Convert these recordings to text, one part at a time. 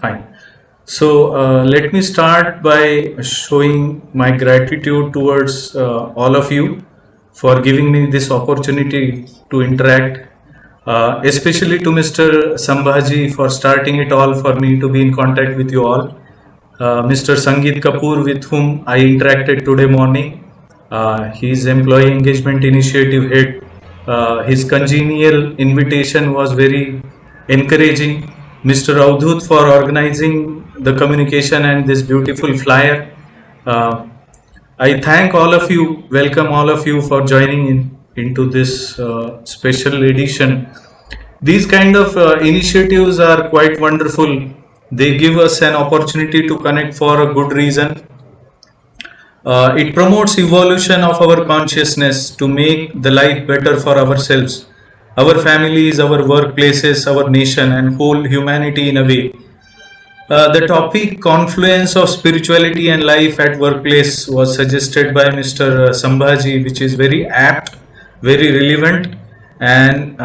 Fine. So let me start by showing my gratitude towards all of you for giving me this opportunity to interact, especially to Mr. Sambhaji for starting it all for me to be in contact with you all. Mr. Sangeet Kapoor, with whom I interacted today morning, his employee engagement initiative head. His congenial invitation was very encouraging. Mr. Avdut for organizing the communication and this beautiful flyer. Uh, I thank all of you, welcome all of you for joining in into this special edition. These kind of initiatives are quite wonderful. They give us an opportunity to connect for a good reason. It promotes evolution of our consciousness to make the life better for ourselves, our families, our workplaces, our nation, and whole humanity in a way. The topic confluence of spirituality and life at workplace was suggested by Mr. Sambhaji, which is very apt, very relevant, and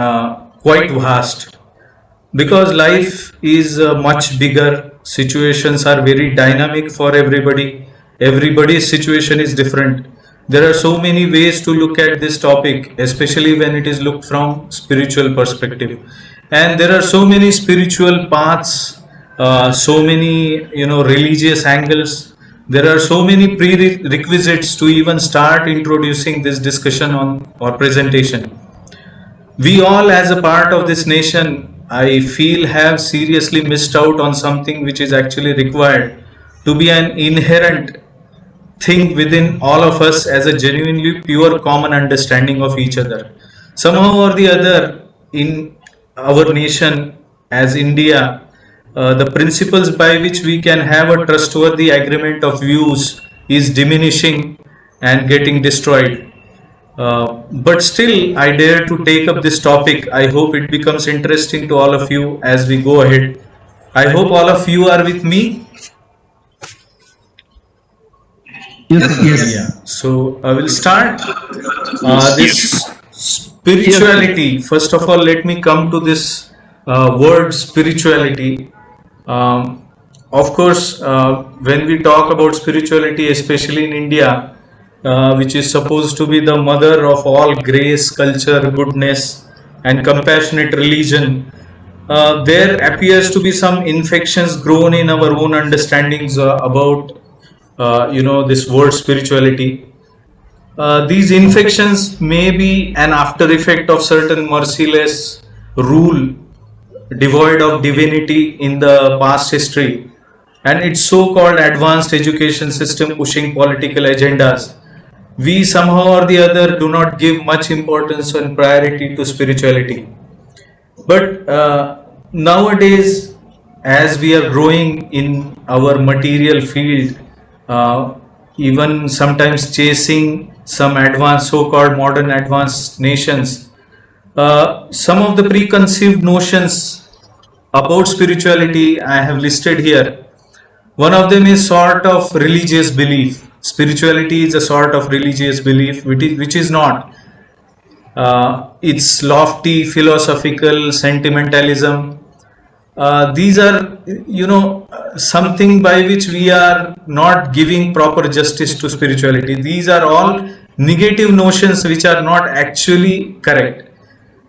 quite vast. Because life is much bigger, situations are very dynamic for everybody. Everybody's situation is different. There are so many ways to look at this topic, especially when it is looked from spiritual perspective. And there are so many spiritual paths, so many religious angles. There are so many prerequisites to even start introducing this discussion on or presentation. We all, as a part of this nation, I feel, have seriously missed out on something which is actually required to be an inherent thing within all of us as a genuinely pure common understanding of each other. Somehow or the other, in our nation as India, the principles by which we can have a trustworthy agreement of views is diminishing and getting destroyed. But still, I dare to take up this topic. I hope it becomes interesting to all of you as we go ahead. I hope all of you are with me. Yes. Yeah. So I will start this spirituality. First of all, let me come to this word spirituality. Of course, when we talk about spirituality, especially in India, which is supposed to be the mother of all grace, culture, goodness, and compassionate religion, there appears to be some infections grown in our own understandings about, this word spirituality. These infections may be an after effect of certain merciless rule devoid of divinity in the past history and its so-called advanced education system pushing political agendas. We somehow or the other do not give much importance and priority to spirituality. But nowadays, as we are growing in our material field, uh, even sometimes chasing some advanced, so-called modern advanced nations, some of the preconceived notions about spirituality I have listed here. One of them is sort of religious belief. Spirituality is a sort of religious belief, which is not. It's lofty, philosophical, sentimentalism. These are, something by which we are not giving proper justice to spirituality. These are all negative notions which are not actually correct.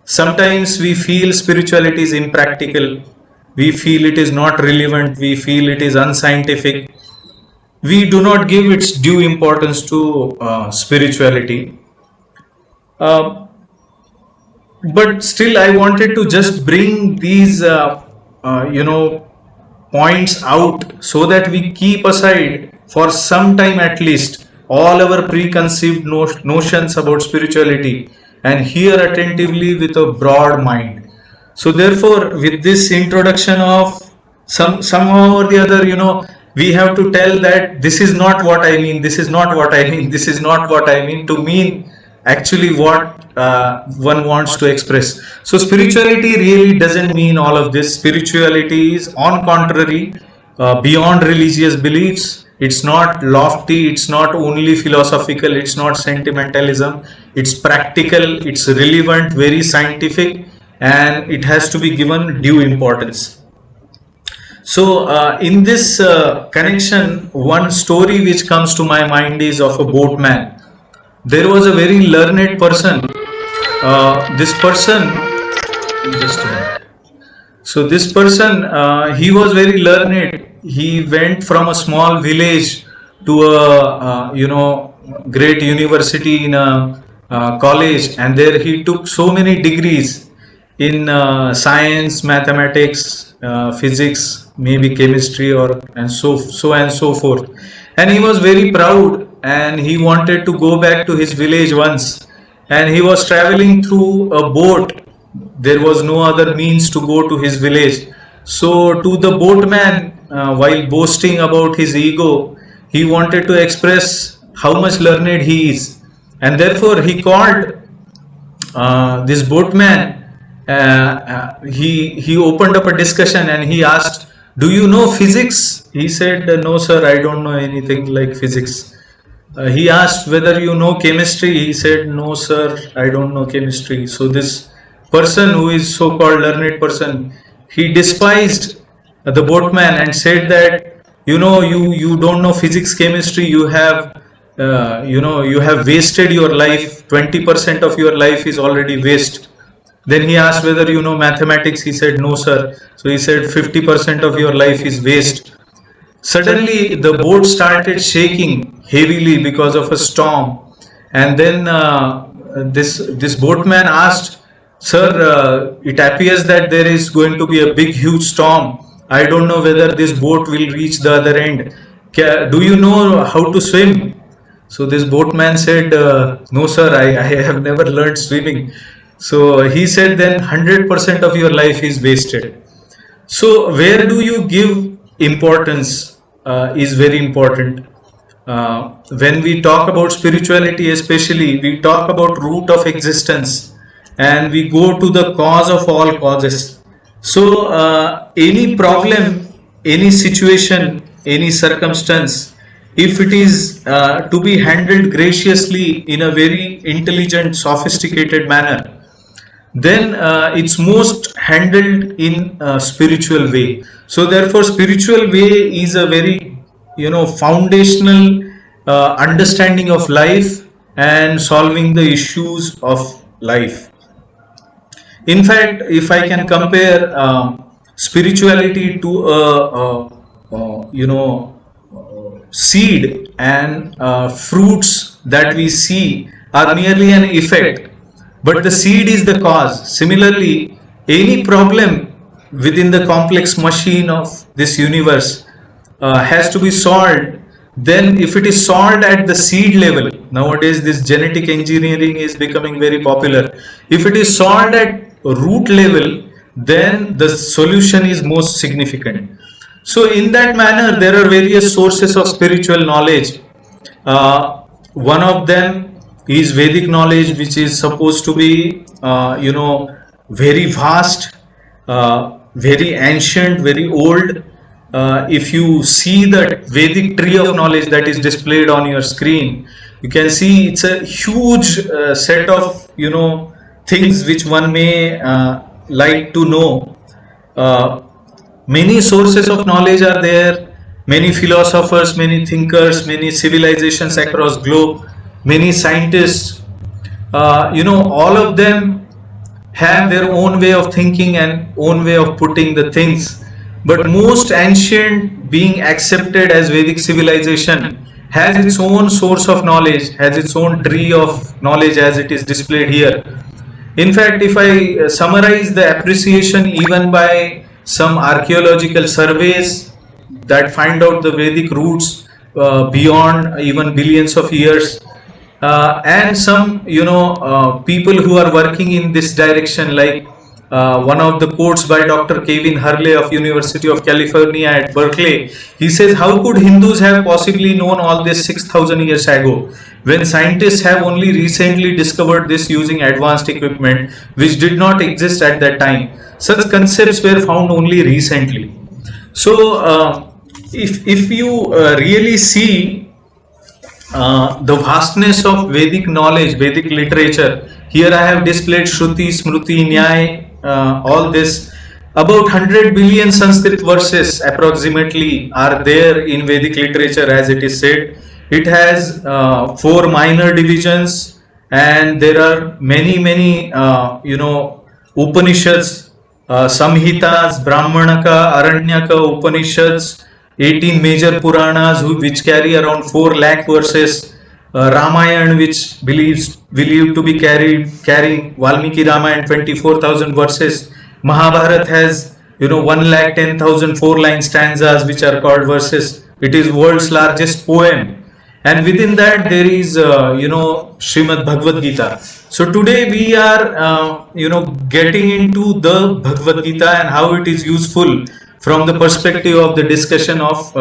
Sometimes we feel spirituality is impractical, we feel it is not relevant, we feel it is unscientific. We do not give its due importance to spirituality. Uh, but still, I wanted to just bring these, points out so that we keep aside for some time at least all our preconceived notions about spirituality and hear attentively with a broad mind. So therefore, with this introduction of somehow or the other, we have to tell that this is not what I mean, this is not what I mean, this is not what I mean to mean actually what one wants to express. So spirituality really doesn't mean all of this. Spirituality is, on contrary, beyond religious beliefs. It's not lofty, it's not only philosophical, it's not sentimentalism, it's practical, it's relevant, very scientific, and it has to be given due importance. So, in this connection, one story which comes to my mind is of a boatman. There was a very learned person. This person, just a minute. So this person, he was very learned. He went from a small village to a great university in a college, and there he took so many degrees in science, mathematics, physics, maybe chemistry, or and so forth. And he was very proud, and he wanted to go back to his village once. And he was traveling through a boat. There was no other means to go to his village. So, to the boatman, while boasting about his ego, he wanted to express how much learned he is, and therefore he called this boatman. He opened up a discussion and he asked, "Do you know physics?" He said, "No, sir, I don't know anything like physics." He asked whether you know chemistry. He said, "No, sir, I don't know chemistry." So this person, who is so-called learned person, he despised the boatman and said that, you don't know physics, chemistry. You have wasted your life. 20% of your life is already waste. Then he asked whether you know mathematics. He said, "No, sir." So he said, 50% of your life is waste. Suddenly, the boat started shaking heavily because of a storm, and then this boatman asked, "Sir, it appears that there is going to be a big, huge storm. I don't know whether this boat will reach the other end. Do you know how to swim?" So this boatman said, "No, sir, I have never learned swimming." So he said, "Then 100% of your life is wasted." So where do you give importance is very important. When we talk about spirituality, especially, we talk about root of existence, and we go to the cause of all causes. So any problem, any situation, any circumstance, if it is to be handled graciously in a very intelligent, sophisticated manner, then it's most handled in a spiritual way. So therefore, spiritual way is a very foundational understanding of life and solving the issues of life. In fact, if I can compare spirituality to seed, and fruits that we see are merely an effect, but the seed is the cause. Similarly, any problem within the complex machine of this universe has to be solved. Then if it is solved at the seed level, nowadays this genetic engineering is becoming very popular. If it is solved at root level, then the solution is most significant. So in that manner, there are various sources of spiritual knowledge. One of them is Vedic knowledge, which is supposed to be very vast, very ancient, very old. If you see the Vedic tree of knowledge that is displayed on your screen, you can see it's a huge set of things which one may like to know. Many sources of knowledge are there. Many philosophers, many thinkers, many civilizations across globe, many scientists. All of them have their own way of thinking and own way of putting the things. But most ancient, being accepted as Vedic civilization, has its own source of knowledge, has its own tree of knowledge as it is displayed here. In fact, if I summarize the appreciation even by some archaeological surveys that find out the Vedic roots beyond even billions of years, and some people who are working in this direction, like one of the quotes by Dr. Kevin Hurley of University of California at Berkeley. He says, "How could Hindus have possibly known all this 6,000 years ago, when scientists have only recently discovered this using advanced equipment which did not exist at that time? Such concepts were found only recently." So if you really see the vastness of Vedic knowledge, Vedic literature, here I have displayed Shruti, Smruti, Nyaya, all this. About 100 billion Sanskrit verses approximately are there in Vedic literature, as it is said. It has four minor divisions, and there are many Upanishads, Samhitas, Brahmanaka, Aranyaka, Upanishads, 18 major Puranas which carry around 4 lakh verses, Ramayana, which believed to be carrying Valmiki Ramayana 24,000 verses. Mahabharata has 1,10,000 4-line stanzas which are called verses. It is world's largest poem, and within that there is Srimad Bhagavad Gita. So today we are getting into the Bhagavad Gita and how it is useful from the perspective of the discussion of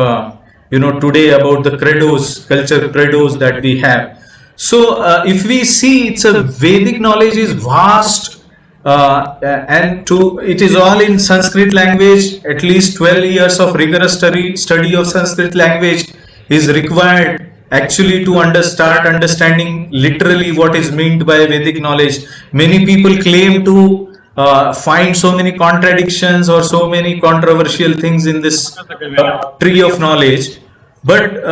today about the credos, culture credos that we have. So if we see, it's a Vedic knowledge is vast, and it is all in Sanskrit language. At least 12 years of rigorous study of Sanskrit language is required actually to start understanding literally what is meant by Vedic knowledge. Many people claim to find so many contradictions or so many controversial things in this tree of knowledge, but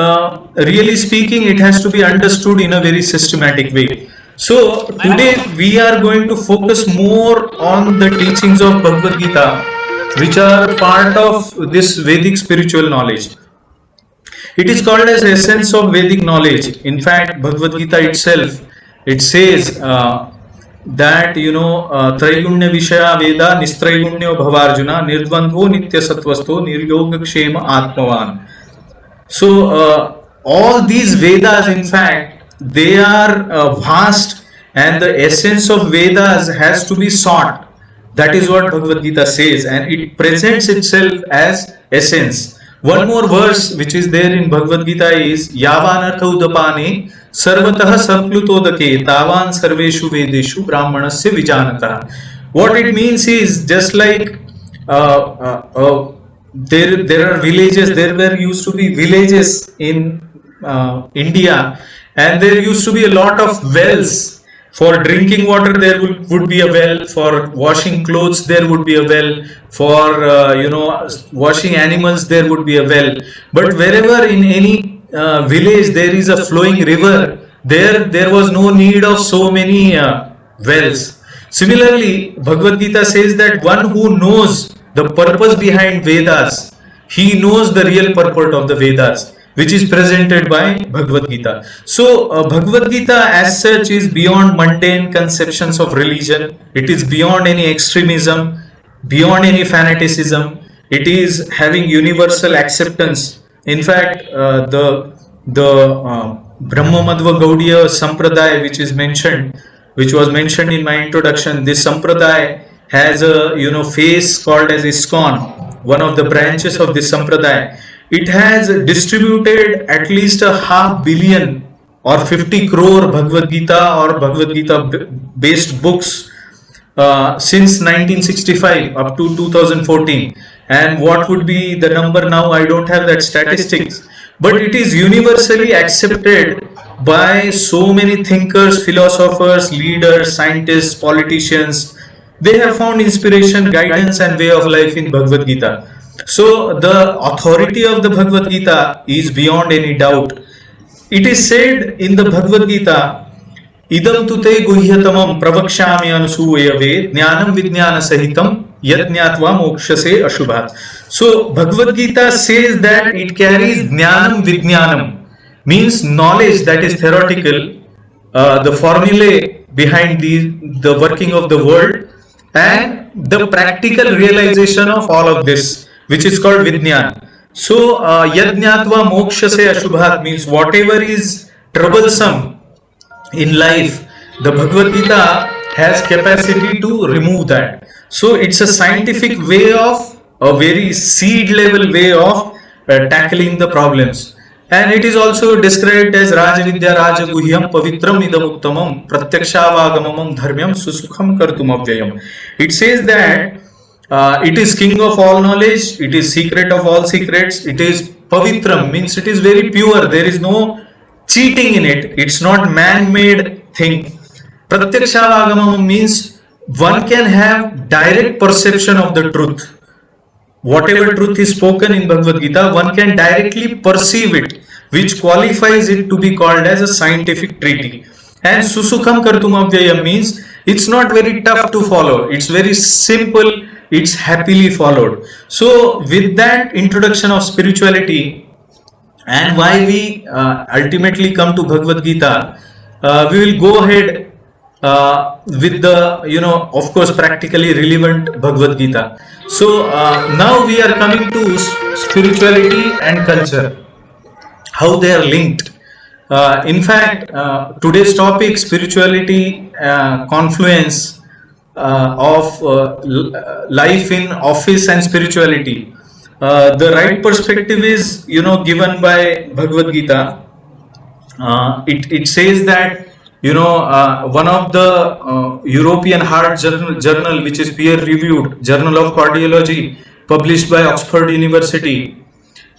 really speaking, it has to be understood in a very systematic way. So today we are going to focus more on the teachings of Bhagavad Gita, which are part of this Vedic spiritual knowledge. It is called as essence of Vedic knowledge. In fact, Bhagavad Gita itself, it says that Traigunya Vishaya Veda Nistraigunya Bhavarjuna Nirdvandho Nitya Sattvasto Niryoga Kshema Atmavan. So all these Vedas, in fact, they are vast, and the essence of Vedas has to be sought. That is what Bhagavad Gita says, and it presents itself as essence. One more verse which is there in Bhagavad Gita is Yavanartha Udapane Sarvatah Saplutodake Tavan Sarveshu Vedeshu Brahmanasya Vijanata. What it means is, just like there are villages, there were used to be villages in India, and there used to be a lot of wells. For drinking water there would be a well, for washing clothes there would be a well, for washing animals there would be a well. But wherever in any village there is a flowing river, there was no need of so many wells. Similarly, Bhagavad Gita says that one who knows the purpose behind Vedas, he knows the real purport of the Vedas, which is presented by Bhagavad Gita. So Bhagavad Gita as such is beyond mundane conceptions of religion. It is beyond any extremism, beyond any fanaticism. It is having universal acceptance. In fact, the Brahma Madhva Gaudiya Sampradaya, which was mentioned in my introduction, this Sampradaya has a face called as ISKCON, one of the branches of this Sampradaya. It has distributed at least 500 million or 50 crore Bhagavad Gita or Bhagavad Gita based books since 1965 up to 2014. And what would be the number now? I don't have that statistics, but it is universally accepted by so many thinkers, philosophers, leaders, scientists, politicians. They have found inspiration, guidance and way of life in Bhagavad Gita. So the authority of the Bhagavad Gita is beyond any doubt. It is said in the Bhagavad Gita, Idam tute guhyatamam pravakshami anusuyave jnanam vijnana sahitam yajnatva mokshase ashubhat. So Bhagavad Gita says that it carries jnanam vijnanam, means knowledge that is theoretical, the formulae behind the working of the world, and the practical realization of all of this, which is called Vijnana. So, Yajnatva Mokshase Ashubhat means whatever is troublesome in life, the Bhagavad Gita has capacity to remove that. So, it's a scientific way of, a very seed level way of tackling the problems. And it is also described as Rajavidya Rajaguhyam Pavitram Idam Uttamam Pratyakshaavagamam Dharmyam Susukham Kartum Avyayam. It says that it is king of all knowledge, it is secret of all secrets, it is Pavitram, means it is very pure, there is no cheating in it, it's not man-made thing. Pratyakshaavagamam means one can have direct perception of the truth. Whatever truth is spoken in Bhagavad Gita, one can directly perceive it, which qualifies it to be called as a scientific treaty. And Susukham Kartumavvyaya means it's not very tough to follow, it's very simple, it's happily followed. So, with that introduction of spirituality and why we ultimately come to Bhagavad Gita, we will go ahead with the, of course, practically relevant Bhagavad Gita. So now we are coming to spirituality and culture, how they are linked. In fact, today's topic, spirituality, confluence of life in office and spirituality. The right perspective is, given by Bhagavad Gita. It says that, one of the European Heart Journal, which is peer reviewed Journal of Cardiology, published by Oxford University,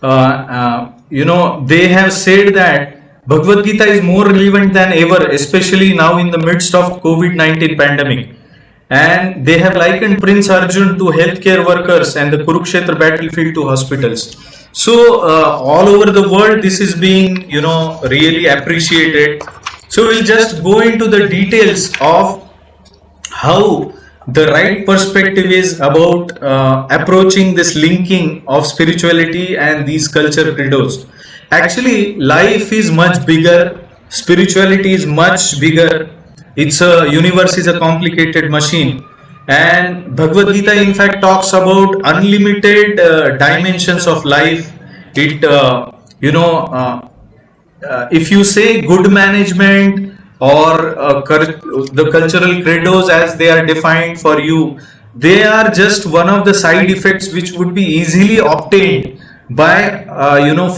they have said that Bhagavad Gita is more relevant than ever, especially now in the midst of COVID-19 pandemic. And they have likened Prince Arjun to healthcare workers and the Kurukshetra battlefield to hospitals. So all over the world, this is being, really appreciated. So we'll just go into the details of how the right perspective is about approaching this linking of spirituality and these culture credos. Actually, life is much bigger, spirituality is much bigger. It's a universe is a complicated machine, and Bhagavad Gita in fact talks about unlimited dimensions of life. It if you say good management or the cultural credos as they are defined for you, they are just one of the side effects which would be easily obtained by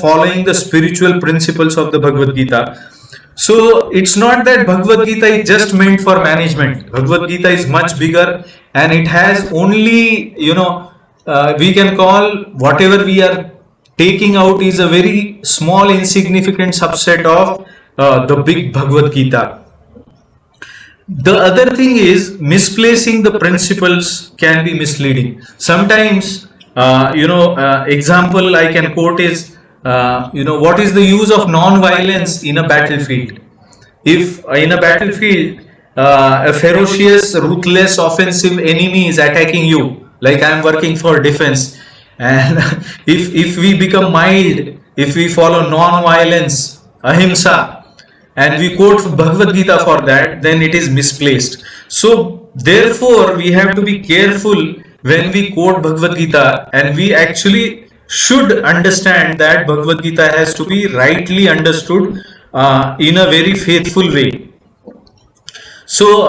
following the spiritual principles of the Bhagavad Gita. So it's not that Bhagavad Gita is just meant for management. Bhagavad Gita is much bigger, and it has only, we can call whatever we are taking out is a very small insignificant subset of the big Bhagavad Gita. The other thing is, misplacing the principles can be misleading. Sometimes, example I can quote is, what is the use of non-violence in a battlefield? If in a battlefield, a ferocious, ruthless, offensive enemy is attacking you, like I am working for defense, and if we become mild, if we follow non-violence, ahimsa, and we quote Bhagavad Gita for that, then it is misplaced. So therefore, we have to be careful when we quote Bhagavad Gita, and we actually should understand that Bhagavad Gita has to be rightly understood in a very faithful way. So,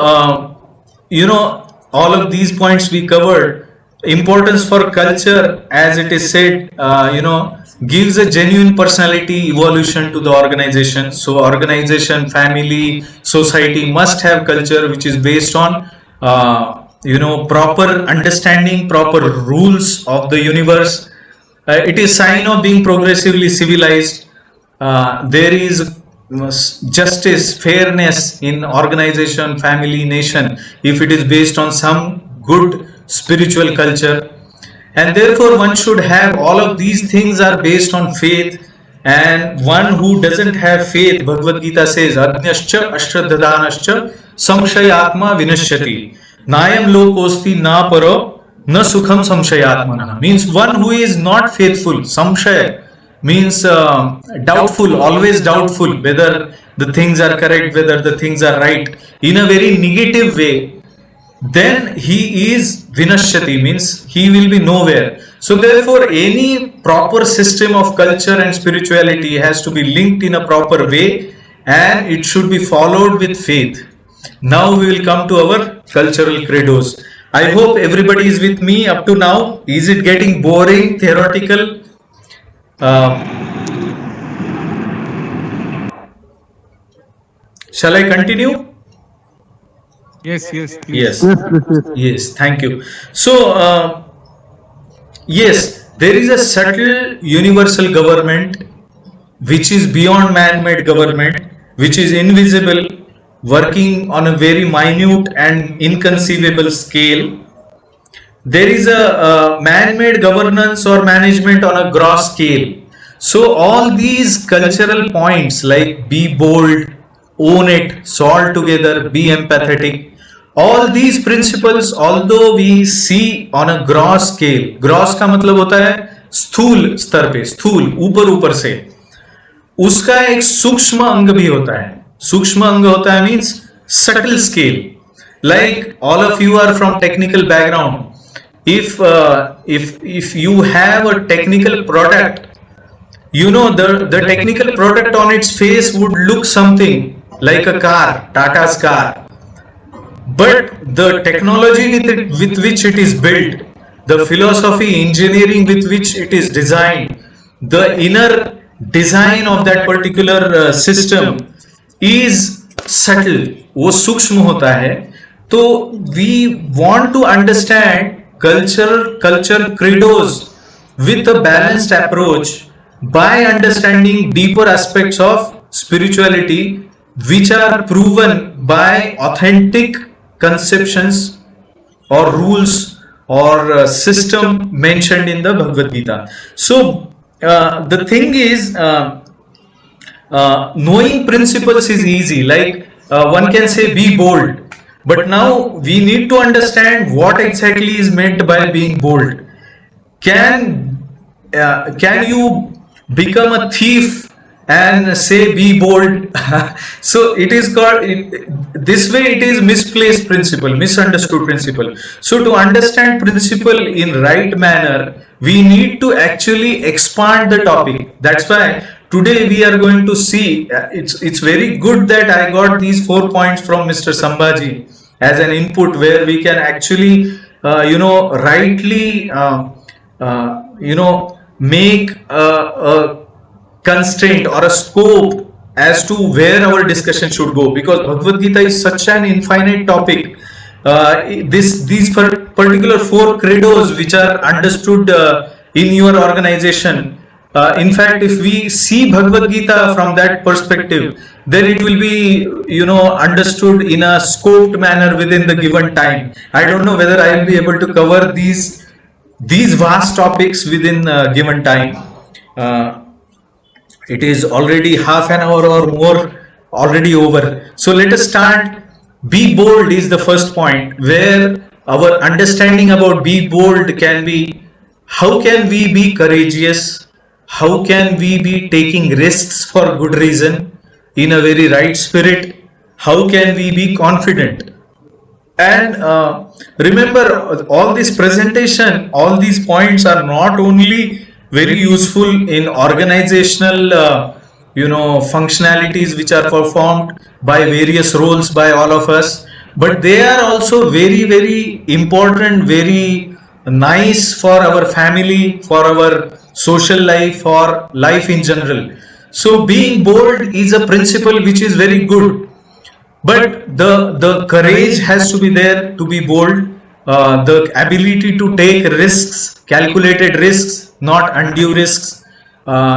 all of these points we covered. Importance for culture, as it is said, gives a genuine personality evolution to the organization. So, organization, family, society must have culture which is based on, proper understanding, proper rules of the universe. It is sign of being progressively civilized. There is justice, fairness in organization, family, nation, if it is based on some good spiritual culture. And therefore one should have all of these things are based on faith. And one who doesn't have faith, Bhagavad Gita says, Adnyascha ashraddhadanascha samshayatma vinashyati nayam lokosti na paro na sukham samshayatmana. Means one who is not faithful, samshaya means doubtful, always doubtful whether the things are correct, whether the things are right, in a very negative way, then he is vinashyati, means he will be nowhere. So therefore any proper system of culture and spirituality has to be linked in a proper way, and it should be followed with faith. Now we will come to our cultural credos. I hope everybody is with me up to now. Is it getting boring, theoretical? Shall I continue? Yes. Yes, thank you. So, yes, there is a subtle universal government which is beyond man-made government, which is invisible, working on a very minute and inconceivable scale. There is a man-made governance or management on a gross scale. So all these cultural points like be bold, own it, solve together, be empathetic, all these principles, although we see on a gross scale, gross का मतलब होता है स्थूल स्तर पे, स्थूल ऊपर ऊपर से, उसका एक सूक्ष्म अंग भी होता है. सूक्ष्म अंग होता है means subtle scale. Like all of you are from technical background. If you have a technical product, you know the technical product on its face would look something like a car, Tata's car, but the technology with which it is built, the philosophy, engineering with which it is designed, the inner design of that particular system is subtle, वो सूक्ष्म होता है. तो we want to understand culture credos with a balanced approach by understanding deeper aspects of spirituality which are proven by authentic conceptions or rules or system mentioned in the Bhagavad Gita. So the thing is, knowing principles is easy, like one can say be bold, but now we need to understand what exactly is meant by being bold. Can you become a thief and say be bold? So it is called, this way it is misplaced principle, misunderstood principle. So to understand principle in right manner, we need to actually expand the topic. That's why today we are going to see, it's very good that I got these 4 points from Mr. Sambhaji as an input, where we can actually rightly make a constraint or a scope as to where our discussion should go, because Bhagavad Gita is such an infinite topic. These particular 4 credos which are understood in your organization, in fact, if we see Bhagavad Gita from that perspective, then it will be understood in a scoped manner within the given time. I don't know whether I will be able to cover these vast topics within given time. It is already half an hour or more already over. So let us start. Be bold is the first point, where our understanding about be bold can be, how can we be courageous? How can we be taking risks for good reason in a very right spirit? How can we be confident? And remember, all this presentation, all these points are not only very useful in organizational functionalities which are performed by various roles by all of us, but they are also very, very important, very nice for our family, for our social life, for life in general. So being bold is a principle which is very good, but the courage has to be there to be bold, the ability to take risks, calculated risks, not undue risks.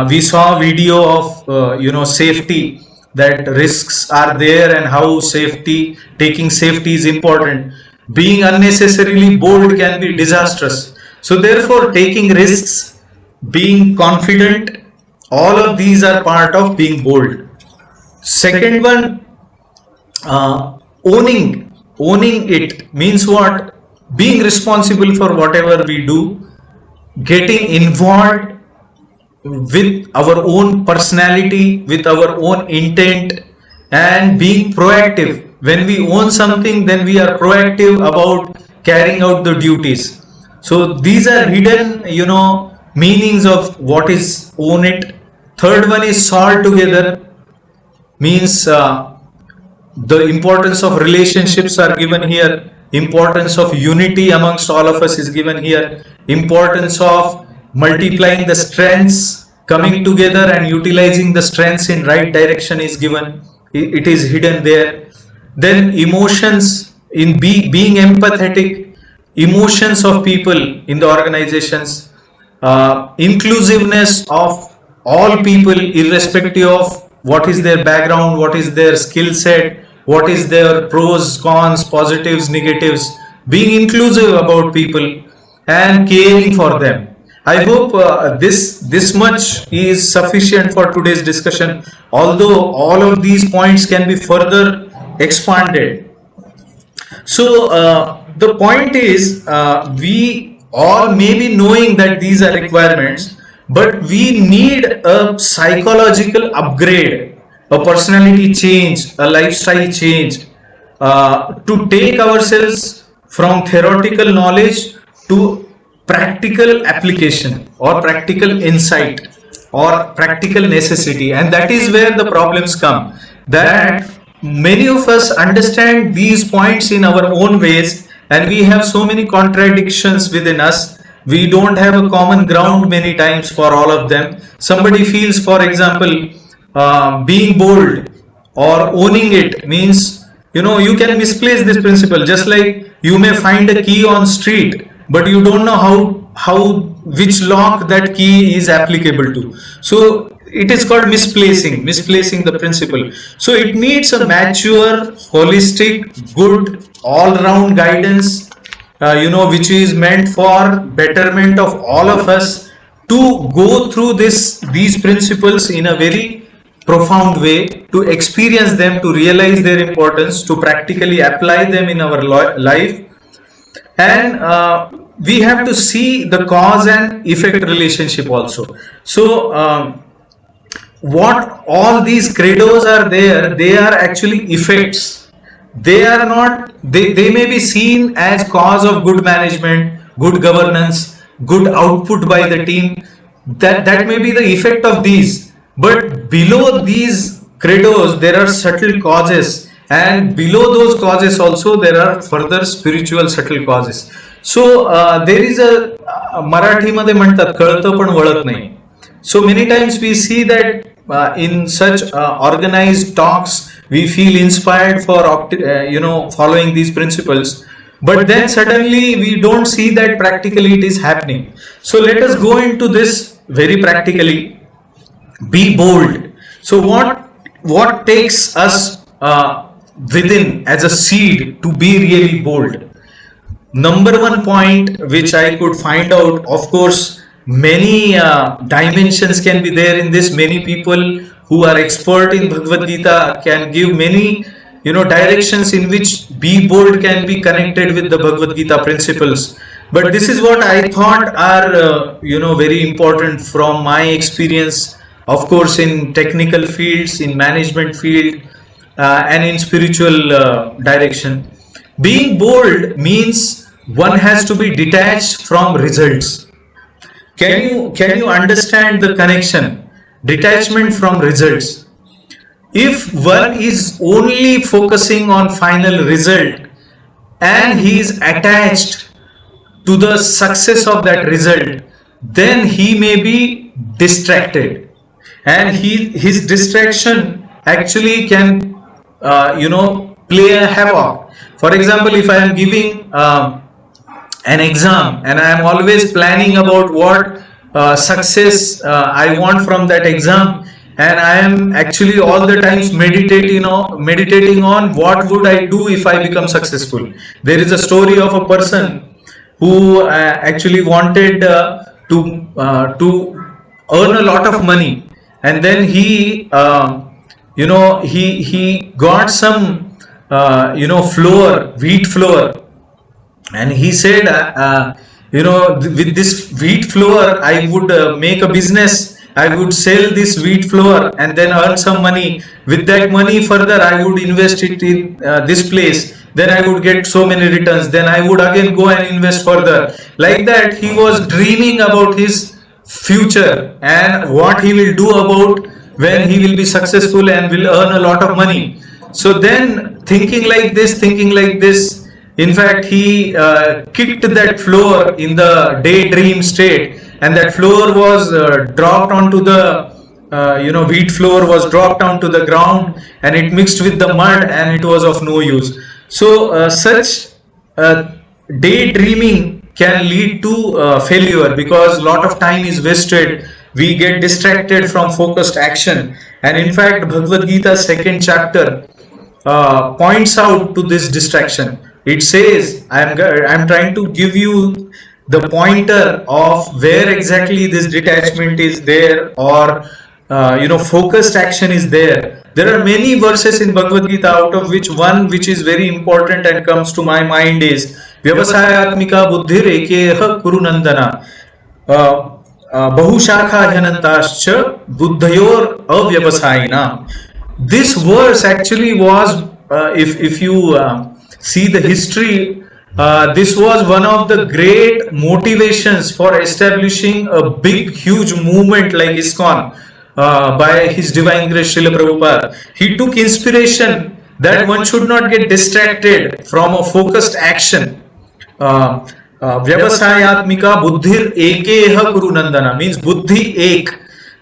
We saw a video of safety, that risks are there and how taking safety is important. Being unnecessarily bold can be disastrous. So therefore, taking risks, being confident, all of these are part of being bold. Second one, owning it means what? Being responsible for whatever we do, getting involved with our own personality, with our own intent, and being proactive. When we own something, then we are proactive about carrying out the duties. So these are hidden, meanings of what is own it. Third one is solve together, means the importance of relationships are given here, importance of unity amongst all of us is given here, importance of multiplying the strengths, coming together and utilizing the strengths in right direction is given. It is hidden there. Then emotions, in being empathetic, emotions of people in the organizations, inclusiveness of all people irrespective of what is their background, what is their skill set, what is their pros, cons, positives, negatives, being inclusive about people and caring for them. I hope this much is sufficient for today's discussion. Although all of these points can be further expanded. So the point is, we all may be knowing that these are requirements, but we need a psychological upgrade, a personality change, a lifestyle change, to take ourselves from theoretical knowledge to practical application or practical insight or practical necessity. And that is where the problems come, that many of us understand these points in our own ways, and we have so many contradictions within us. We don't have a common ground many times for all of them. Somebody feels, for example, being bold or owning it means, you can misplace this principle. Just like you may find a key on street, but you don't know how which lock that key is applicable to. So it is called misplacing the principle. So it needs a mature, holistic, good, all-round guidance, which is meant for betterment of all of us, to go through these principles in a very profound way, to experience them, to realize their importance, to practically apply them in our life. And we have to see the cause and effect relationship also. So what all these credos are there, they are actually effects. They are not, they may be seen as cause of good management, good governance, good output by the team. That may be the effect of these, but below these credos there are subtle causes, and below those causes also there are further spiritual subtle causes. So there is a Marathi मध्ये म्हणतात कळतं पण वळत नाही. So many times we see that in such organized talks we feel inspired for following these principles, but then suddenly we don't see that practically it is happening. So let us go into this very practically. Be bold. So what takes us within as a seed to be really bold? Number one point which I could find out, of course, many dimensions can be there in this. Many people who are expert in Bhagavad Gita can give many directions in which be bold can be connected with the Bhagavad Gita principles. But this is what I thought are very important from my experience, of course, in technical fields, in management field, and in spiritual direction. Being bold means one has to be detached from results. Can you understand the connection? Detachment from results. If one is only focusing on final result and he is attached to the success of that result, then he may be distracted, and his distraction actually can play a havoc. For example, if I am giving an exam and I am always planning about what success I want from that exam, and I am actually all the times meditating on what would I do if I become successful. There is a story of a person who actually wanted to earn a lot of money, and then he got some wheat flour, and he said, with this wheat flour I would make a business. I would sell this wheat flour and then earn some money. With that money further I would invest it in this place. Then I would get so many returns. Then I would again go and invest further. Like that, he was dreaming about his future and what he will do about when he will be successful and will earn a lot of money. So then, thinking like this, in fact, he kicked that flour in the daydream state, and that flour was dropped onto the wheat flour was dropped onto the ground, and it mixed with the mud, and it was of no use. So such daydreaming can lead to failure, because a lot of time is wasted. We get distracted from focused action. And in fact, Bhagavad Gita second chapter, points out to this distraction. It says, I'm trying to give you the pointer of where exactly this detachment is there, or focused action is there. There are many verses in Bhagavad Gita, out of which one which is very important and comes to my mind is Vyavasayatmika buddhir ekeha kurunandana बहुशाखा ह्यनंताश्च बुद्धयोर अव्यवसायिना. This verse actually was, if you see the history, this was one of the great motivations for establishing a big, huge movement like ISKCON by His Divine Grace Srila Prabhupada. He took inspiration that one should not get distracted from a focused action. Vyavasayatmika buddhir ekeha kurunandana means buddhi ek,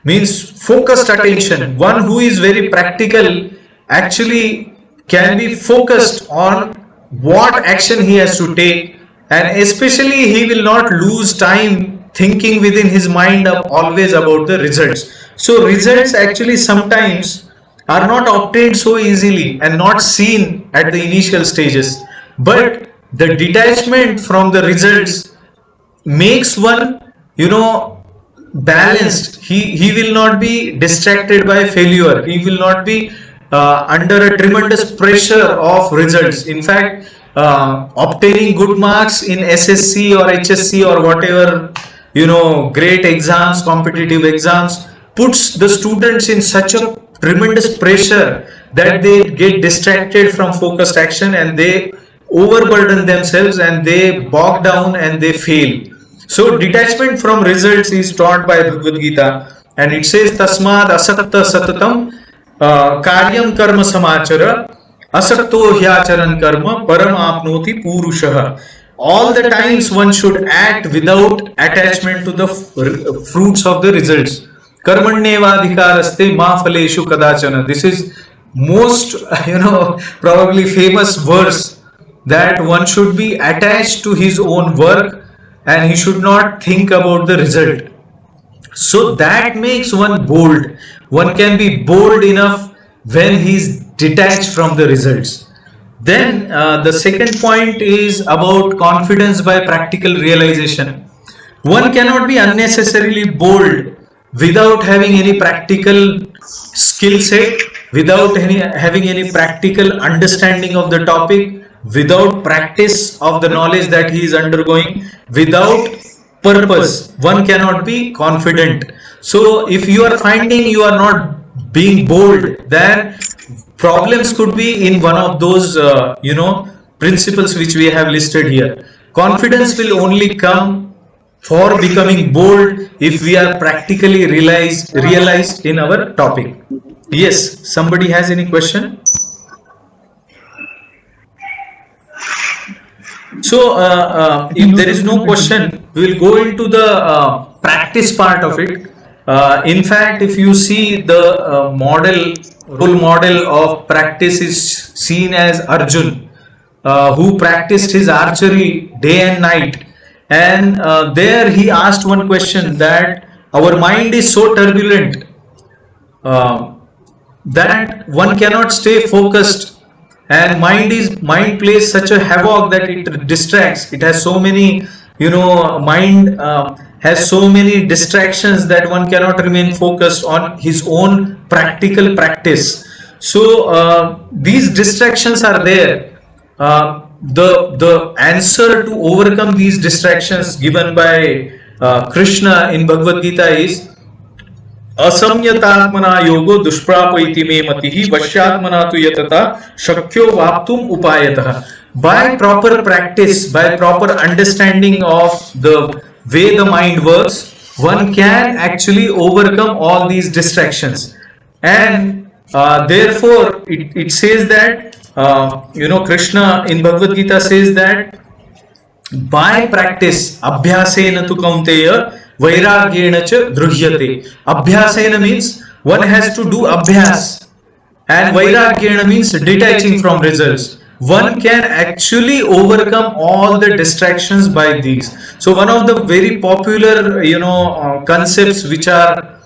means focused attention. One who is very practical actually can be focused on what action he has to take, and especially he will not lose time thinking within his mind always about the results. So results actually sometimes are not obtained so easily and not seen at the initial stages, but the detachment from the results makes one balanced. He will not be distracted by failure. He will not be under a tremendous pressure of results. In fact, obtaining good marks in SSC or HSC or whatever great exams, competitive exams, puts the students in such a tremendous pressure that they get distracted from focused action and they overburden themselves and they bog down and they fail. So detachment from results is taught by Bhagavad Gita, and it says tasmad asakta satatam karyam karma samachara asakto hyacharan karma param apnoti purushah. All the times one should act without attachment to the fruits of the results. Karmanyevadhikaraste ma phaleshu kadachana. This is most probably famous verse, that one should be attached to his own work and he should not think about the result. So that makes one bold. One can be bold enough when he is detached from the results. Then the second point is about confidence by practical realization. One cannot be unnecessarily bold without having any practical skill set, without having any practical understanding of the topic, without practice of the knowledge that he is undergoing, without purpose, one cannot be confident. So if you are finding you are not being bold, then problems could be in one of those principles which we have listed here. Confidence will only come for becoming bold if we are practically realized in our topic. Yes, somebody has any question? So if there is no question, we will go into the practice part of it. In fact, if you see the role model of practice is seen as Arjun, who practiced his archery day and night, and there he asked one question, that our mind is so turbulent that one cannot stay focused, and mind plays such a havoc that it distracts. It has so many mind has so many distractions that one cannot remain focused on his own practical practice. So these distractions are there. The answer to overcome these distractions given by Krishna in Bhagavad Gita is असंयतात्मना योगो दुष्प्रापयति मे मतिहि वश्यात्मना तु यतता शक्यो वाप्तुम उपायतः. By proper practice, by proper understanding of the way the mind works, one can actually overcome all these distractions. And therefore it says that Krishna in Bhagavad Gita says that by practice abhyasena tu kaunteya vairagyena cha dhruhyate. Abhyasena means one has to do abhyas, and vairagyena means detaching from results. One can actually overcome all the distractions by these. So one of the very popular concepts which are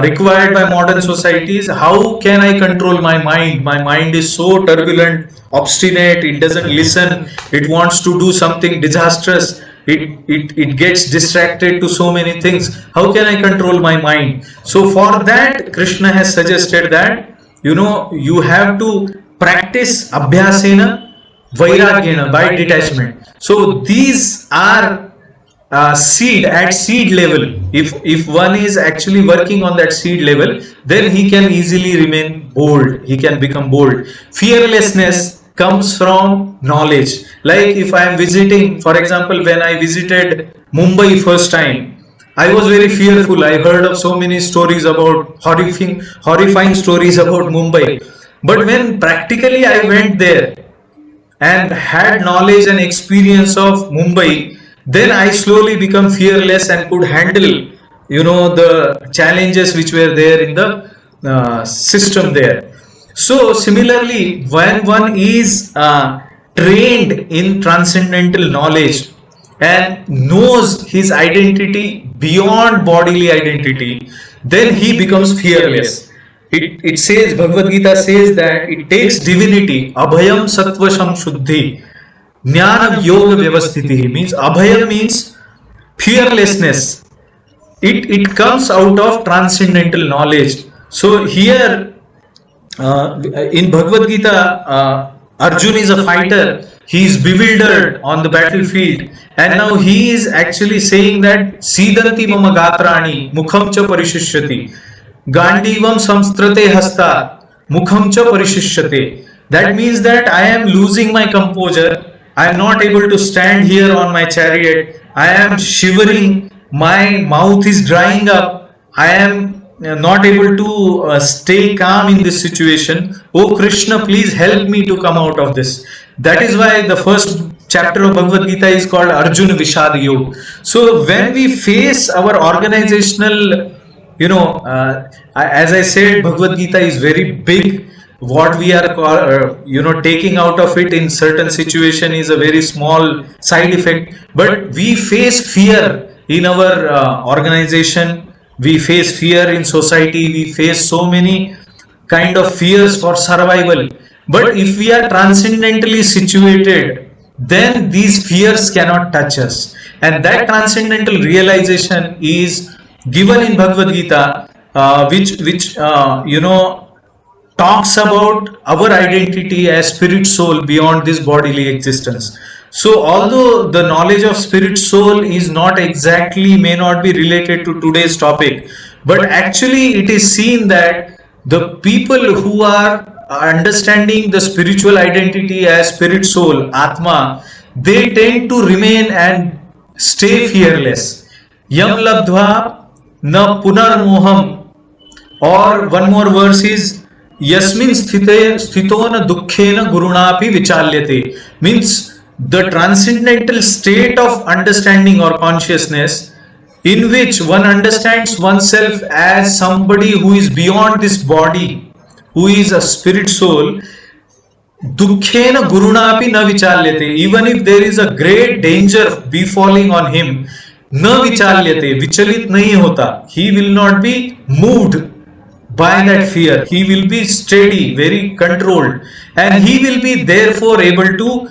required by modern societies. How can I control my mind? My mind is so turbulent, obstinate, it doesn't listen, it wants to do something disastrous, it gets distracted to so many things. How can I control my mind? So for that, Krishna has suggested that, you have to practice abhyasena vairagyena, by detachment. So these are seed at seed level. If one is actually working on that seed level, then he can easily remain bold, he can become bold. Fearlessness comes from knowledge. Like if I am visiting, for example, when I visited Mumbai first time, I was very fearful. I heard of so many stories about horrifying stories about Mumbai. But when practically I went there and had knowledge and experience of Mumbai, then I slowly become fearless and could handle, the challenges which were there in the system there. So similarly, when one is trained in transcendental knowledge and knows his identity beyond bodily identity, then he becomes fearless. It says, Bhagavad Gita says that it takes divinity, abhayam sattva samshuddhi, jnana yoga vyavasthiti, means abhaya means fearlessness. It comes out of transcendental knowledge. So here in Bhagavad Gita, Arjun is a fighter. He is bewildered on the battlefield, and now he is actually saying that Sidanti mama gatrani mukham cha parishishyati Gandivam samstrate hasta mukham cha parishishyate. That means that I am losing my composure. I am not able to stand here on my chariot. I am shivering. My mouth is drying up. I am not able to stay calm in this situation. Oh Krishna, please help me to come out of this. That is why the first chapter of Bhagavad Gita is called Arjuna Vishad Yoga. So when we face our organizational, as I said, Bhagavad Gita is very big. What we are taking out of it in certain situation is a very small side effect. But we face fear in our organization, we face fear in society, we face so many kind of fears for survival. But if we are transcendentally situated, then these fears cannot touch us. And that transcendental realization is given in Bhagavad Gita, which talks about our identity as spirit soul beyond this bodily existence. So although the knowledge of spirit soul is not exactly, may not be related to today's topic, but actually it is seen that the people who are understanding the spiritual identity as spirit soul, Atma, they tend to remain and stay fearless. Yam labdhva na punar moham. Or one more verse is Yasmin sthito na dukkhena gurunapi vichalyate. Means the transcendental state of understanding or consciousness in which one understands oneself as somebody who is beyond this body, who is a spirit soul, dukkhena gurunapi na vichalyate. Even if there is a great danger befalling on him, na vichalyate, vichalit nahi hota. He will not be moved by that fear. He will be steady, very controlled, and he will be therefore able to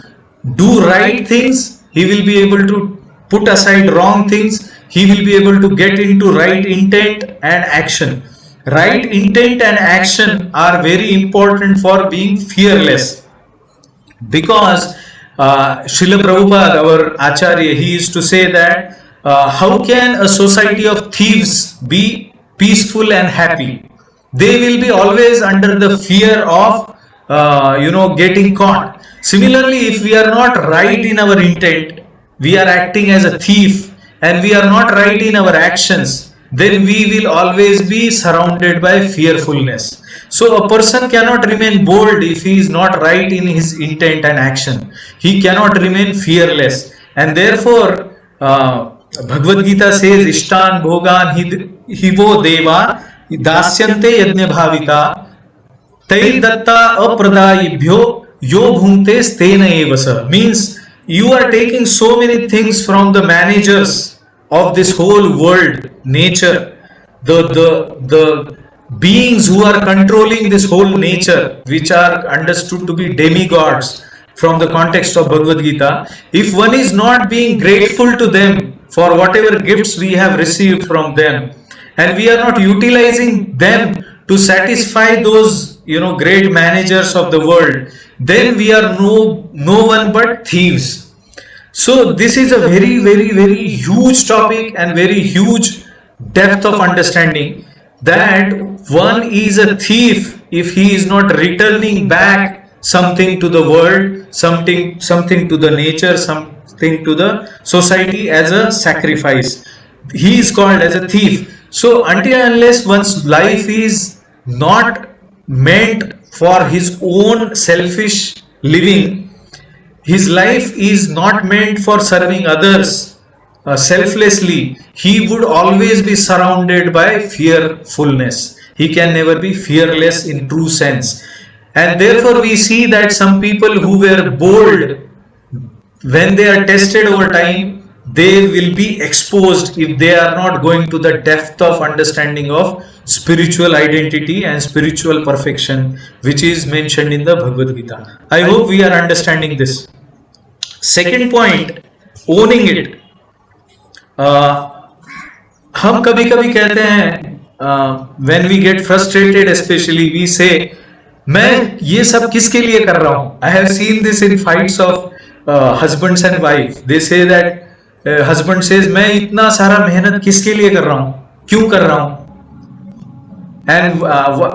do right things. He will be able to put aside wrong things. He will be able to get into right intent and action. Right intent and action are very important for being fearless, because Srila Prabhupada, our Acharya, he used to say that how can a society of thieves be peaceful and happy? They will be always under the fear of getting caught. Similarly, if we are not right in our intent, we are acting as a thief, and we are not right in our actions, then we will always be surrounded by fearfulness. So a person cannot remain bold if he is not right in his intent and action. He cannot remain fearless. And therefore, Bhagavad Gita says, Ishtan bhogan hivo deva dasyante yajna bhavita tair datta apradayibhyo yo bhunte stena evasa. Means you are taking so many things from the managers of this whole world, nature, the beings who are controlling this whole nature, which are understood to be demigods from the context of Bhagavad Gita, if one is not being grateful to them for whatever gifts we have received from them, and we are not utilizing them to satisfy those great managers of the world, then we are no one but thieves. So this is a very, very, very huge topic and very huge depth of understanding, that one is a thief if he is not returning back something to the world, something to the nature, something to the society as a sacrifice. He is called as a thief. So until and unless one's life is not meant for his own selfish living, his life is not meant for serving others selflessly, he would always be surrounded by fearfulness. He can never be fearless in true sense. And therefore we see that some people who were bold, when they are tested over time, they will be exposed if they are not going to the depth of understanding of spiritual identity and spiritual perfection, which is mentioned in the Bhagavad Gita. I hope we are understanding this. Second point, owning it. हम कभी कभी कहते हैं, when we get frustrated especially, we say, मैं ये सब किसके लिए कर रहा हूँ. I have seen this in fights of husbands and wife. They say that husband says, मैं इतना सारा मेहनत किसके लिए कर रहा हूँ, क्यों कर रहा हूँ, and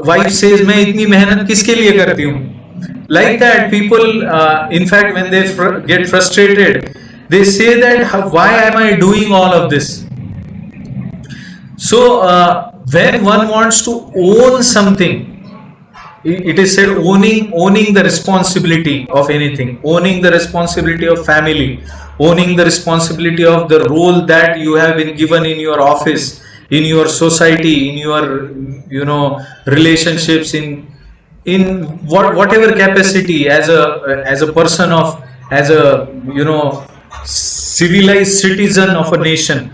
wife says, मैं इतनी मेहनत किसके लिए करती हूँ. Like that, people, in fact, when they get frustrated, they say that, why am I doing all of this? So when one wants to own something, it is said owning the responsibility of anything, owning the responsibility of family, owning the responsibility of the role that you have been given in your office, in your society, in your relationships, in whatever capacity, as a person of, as a civilized citizen of a nation,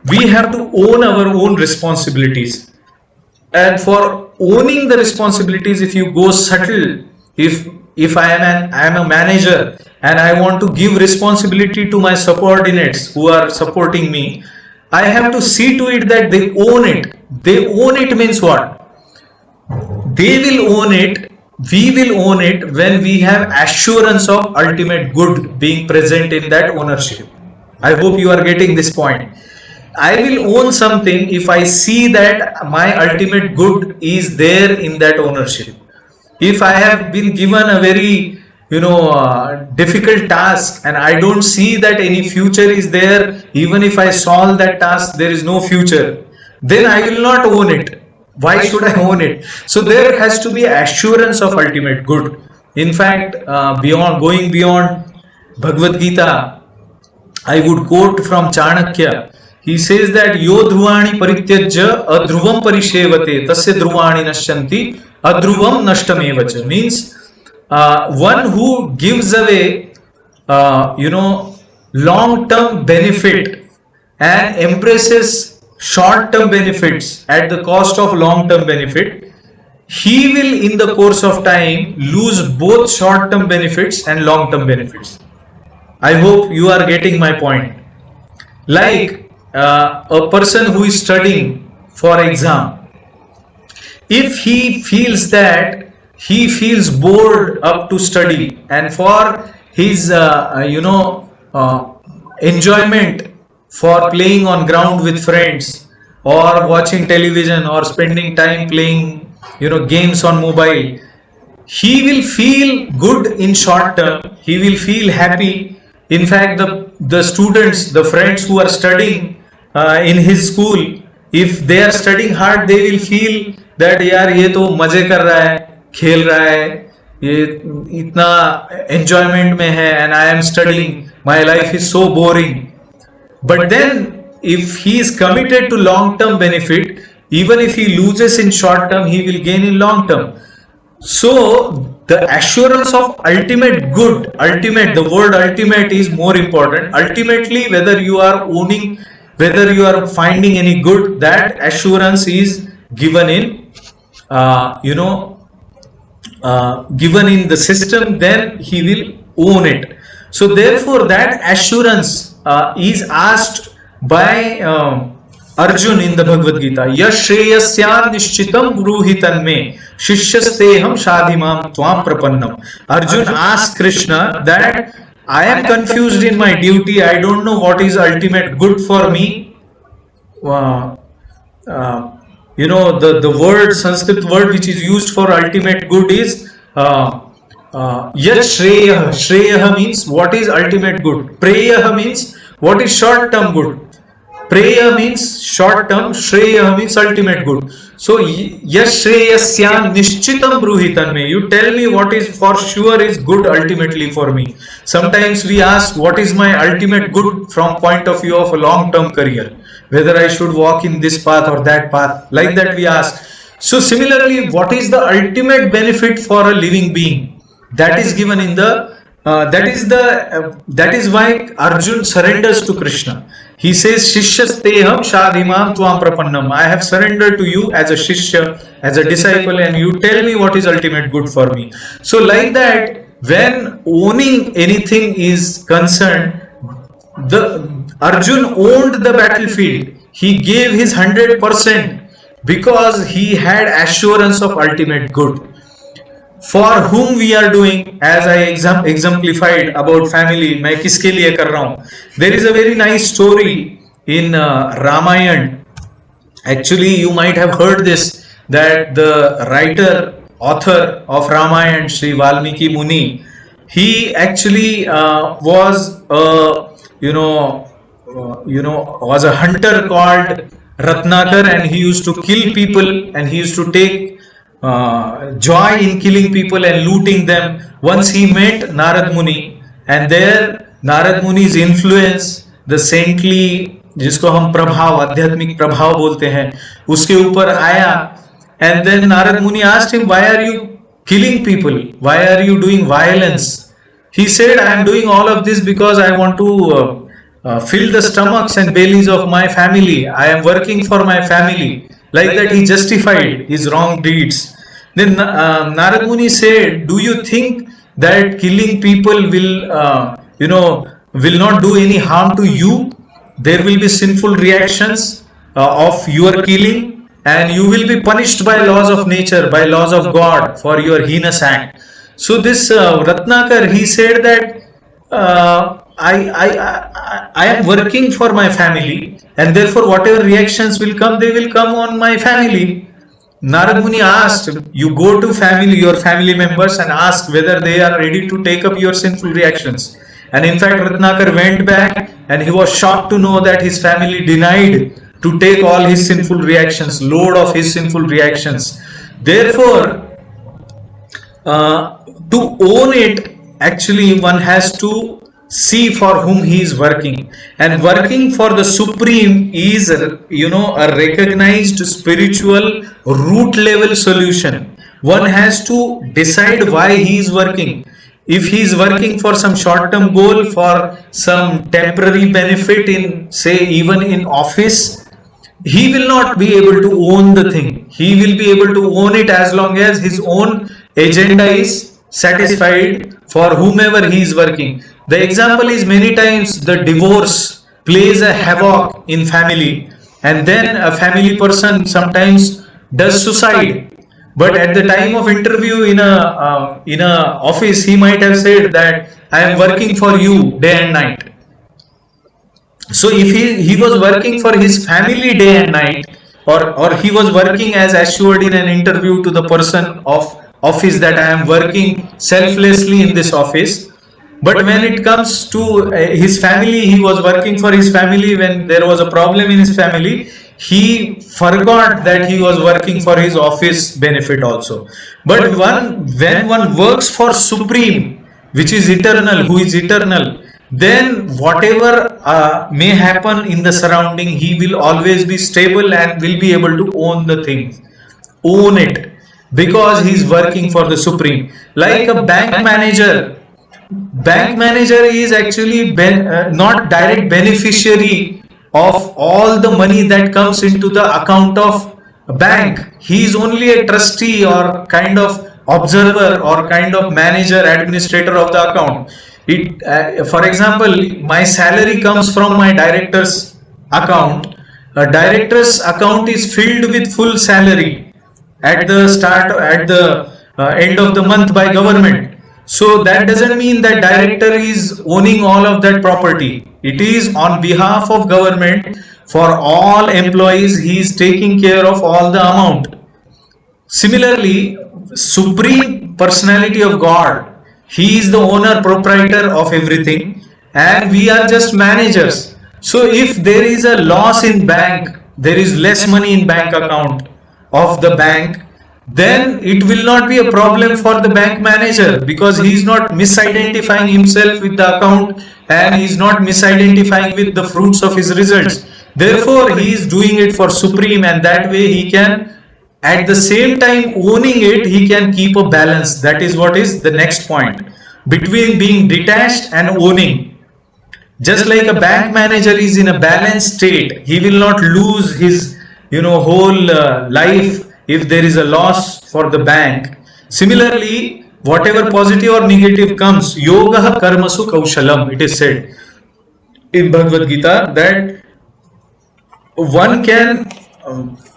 we have to own our own responsibilities. And for owning the responsibilities, if you go subtle, if I am a manager and I want to give responsibility to my subordinates who are supporting me, I have to see to it that they own it. They own it means what? They will own it, we will own it when we have assurance of ultimate good being present in that ownership. I hope you are getting this point. I will own something if I see that my ultimate good is there in that ownership. If I have been given a very difficult task and I don't see that any future is there, even if I solve that task there is no future, then I will not own it. Why should I own it? So there has to be assurance of ultimate good. In fact, going beyond Bhagavad Gita, I would quote from Chanakya. He says that yo dhruvani parityajya adhruvam parishevate tasya dhruvani nashyanti adhruvam nashtamevacha. Means one who gives away long-term benefit and embraces short-term benefits at the cost of long-term benefit, he will in the course of time lose both short-term benefits and long-term benefits. I hope you are getting my point. Like a person who is studying for exam, if he feels that he feels bored up to study, and for his enjoyment, for playing on ground with friends or watching television or spending time playing games on mobile, he will feel good in short term, he will feel happy. In fact, the students, the friends who are studying in his school, if they are studying hard, they will feel that यार ये तो मजे कर रहा है, खेल रहा है, ये इतना enjoyment में है, and I am studying, my life is so boring. But then if he is committed to long term benefit, even if he loses in short term, he will gain in long term. So the assurance of ultimate good, the word ultimate is more important. Ultimately, whether you are owning whether you are finding any good, that assurance is given in, you know, given in the system, then he will own it. So therefore that assurance is asked by Arjun in the Bhagavad Gita. Yashreyasya nishchitam bruhitan me shishyasteham shadhimam tvam prapannam. Arjun asked Krishna that I am confused in my duty, I don't know what is ultimate good for me. uh, you know, the word, Sanskrit word which is used for ultimate good is yat shreya. Shreya means what is ultimate good. Preya means what is short term good. Preya means short term, Shreya means ultimate good. So yashreyasya nishchitam bruhitan me. You tell me what is for sure is good ultimately for me. Sometimes we ask what is my ultimate good from point of view of a long term career, whether I should walk in this path or that path, like that we ask. So similarly, what is the ultimate benefit for a living being? That is given in the that is why Arjun surrenders to Krishna. He says, Shishyasteham shadhimam tvam prapannam. I have surrendered to you as a shishya, as a disciple, and you tell me what is ultimate good for me. So like that, when owning anything is concerned, the Arjun owned the battlefield. He gave his 100% because he had assurance of ultimate good. For whom we are doing, as I exemplified about family, मैं किसके लिए कर रहा हूँ. There is a very nice story in Ramayana. Actually, you might have heard this, that the writer, author of Ramayana, Sri Valmiki Muni, he actually was was a hunter called Ratnakar, and he used to kill people, and he used to take joy in killing people and looting them. Once he met Narad Muni, and there Narad Muni's influence, the saintly, जिसको हम प्रभाव, आध्यात्मिक प्रभाव बोलते हैं, उसके ऊपर आया. And then Narad Muni asked him, why are you killing people? Why are you doing violence? He said, I am doing all of this because I want to fill the stomachs and bellies of my family. I am working for my family. Like that, he justified his wrong deeds. Then Narad Muni said, do you think that killing people will not do any harm to you? There will be sinful reactions of your killing, and you will be punished by laws of nature, by laws of God for your heinous act. So this Ratnakar, he said that I am working for my family, and therefore whatever reactions will come, they will come on my family. Narad Muni asked, you go to your family members and ask whether they are ready to take up your sinful reactions. And in fact, Ratnakar went back, and he was shocked to know that his family denied to take all his sinful reactions, load of his sinful reactions. Therefore, to own it, actually one has to see for whom he is working, and working for the Supreme is a recognized spiritual root level solution. One has to decide why he is working. If he is working for some short term goal, for some temporary benefit in, say, even in office, he will not be able to own the thing. He will be able to own it as long as his own agenda is satisfied for whomever he is working. The example is, many times the divorce plays a havoc in family, and then a family person sometimes does suicide. But at the time of interview in a office, he might have said that I am working for you day and night. So if he was working for his family day and night, or he was working as assured in an interview to the person of office that I am working selflessly in this office. But when it comes to his family, he was working for his family. When there was a problem in his family, he forgot that he was working for his office benefit also. But when one works for Supreme, which is eternal, who is eternal, then whatever may happen in the surrounding, he will always be stable and will be able to own the thing, own it, because he is working for the Supreme. Like a bank manager is actually not direct beneficiary of all the money that comes into the account of a bank. He is only a trustee or kind of observer or kind of manager, administrator of the account. For example, my salary comes from my director's account. A director's account is filled with full salary at the start, at the end of the month by government. So that doesn't mean that director is owning all of that property. It is on behalf of government for all employees. He is taking care of all the amount. Similarly, supreme personality of God, he is the owner, proprietor of everything, and we are just managers. So if there is a loss in bank, there is less money in bank account of the bank, then it will not be a problem for the bank manager, because he is not misidentifying himself with the account and he is not misidentifying with the fruits of his results. Therefore, he is doing it for supreme, and that way he can, at the same time owning it, he can keep a balance. That is what is the next point, between being detached and owning. Just like a bank manager is in a balanced state, he will not lose his whole life if there is a loss for the bank. Similarly, whatever positive or negative comes, yoga karmasu kaushalam, it is said in Bhagavad Gita that one can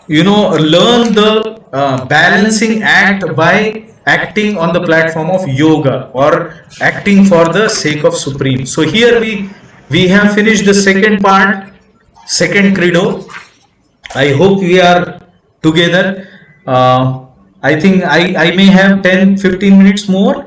learn the balancing act by acting on the platform of yoga or acting for the sake of supreme. So here we have finished the second part, second credo. I hope we are together. I think I may have 10-15 minutes more.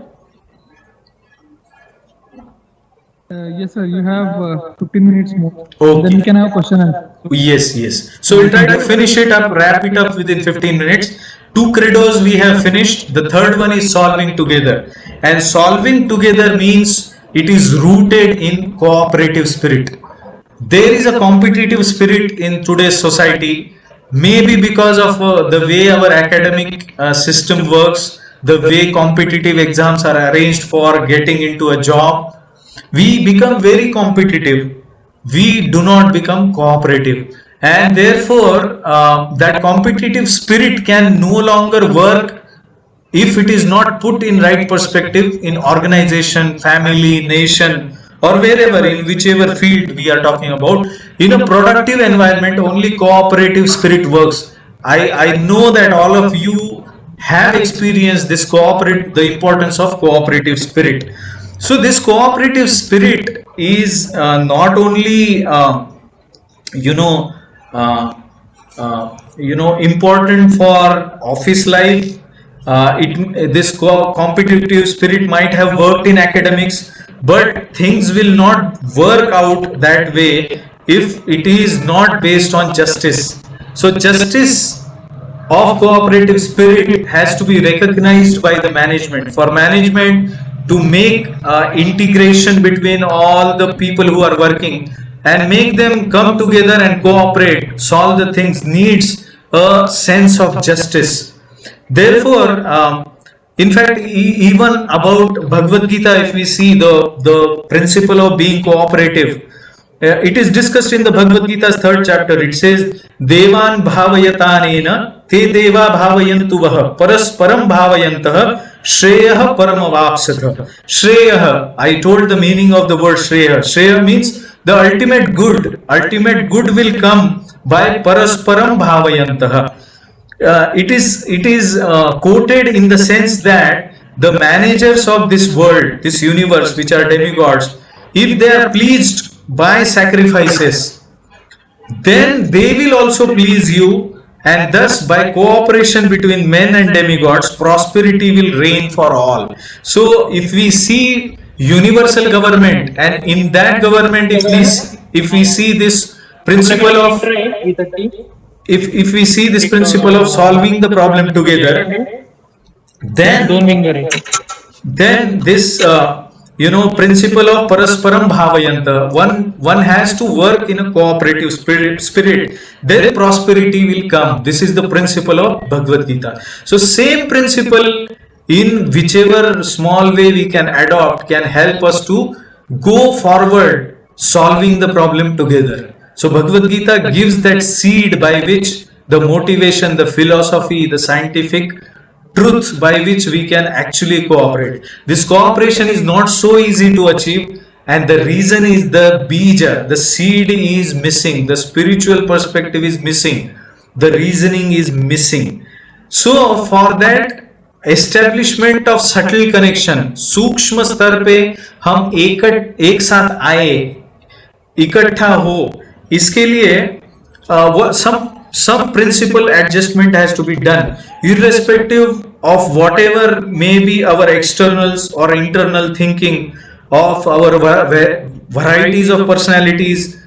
Yes, sir. You have 15 minutes more. Okay. Then we can have a question and answer. Yes. So we'll try to finish it up, wrap it up within 15 minutes. 2 credos we have finished. The third one is solving together. And solving together means it is rooted in cooperative spirit. There is a competitive spirit in today's society, maybe because of the way our academic system works, the way competitive exams are arranged for getting into a job. We become very competitive. We do not become cooperative, and therefore that competitive spirit can no longer work if it is not put in right perspective in organization, family, nation, or wherever, in whichever field we are talking about. In a productive environment, only cooperative spirit works. I know that all of you have experienced this the importance of cooperative spirit. So this cooperative spirit is not only important for office life. This competitive spirit might have worked in academics, but things will not work out that way if it is not based on justice. So justice of cooperative spirit has to be recognized by the management. For management to make integration between all the people who are working and make them come together and cooperate, solve the things, needs a sense of justice. Therefore, in fact, even about Bhagavad Gita, if we see the principle of being cooperative, it is discussed in the Bhagavad Gita's 3rd chapter. It says, Devan bhavayatanena te deva bhavayantu vaha parasparam bhavayantah Shreya paramavapsatha. Shreya, I told the meaning of the word Shreya. Shreya means the ultimate good. Ultimate good will come by parasparam bhavayantaha. It is quoted in the sense that the managers of this world, this universe, which are demigods, if they are pleased by sacrifices, then they will also please you, and thus by cooperation between men and demigods, prosperity will reign for all. So if we see universal government, and in that government if we see this principle of if we see this principle of solving the problem together, then this principle of parasparam bhavayanta, one has to work in a cooperative spirit, then prosperity will come. This is the principle of Bhagavad Gita. So same principle, in whichever small way we can adopt, can help us to go forward solving the problem together. So Bhagavad Gita gives that seed by which the motivation, the philosophy, the scientific truth by which we can actually cooperate. This cooperation is not so easy to achieve, and the reason is the bija, the seed is missing, the spiritual perspective is missing, the reasoning is missing. So for that establishment of subtle connection, सूक्ष्म स्तर पे हम एक साथ आए, इकट्ठा हो, इसके लिए some principal adjustment has to be done, irrespective of whatever may be our externals or internal thinking of our varieties of personalities.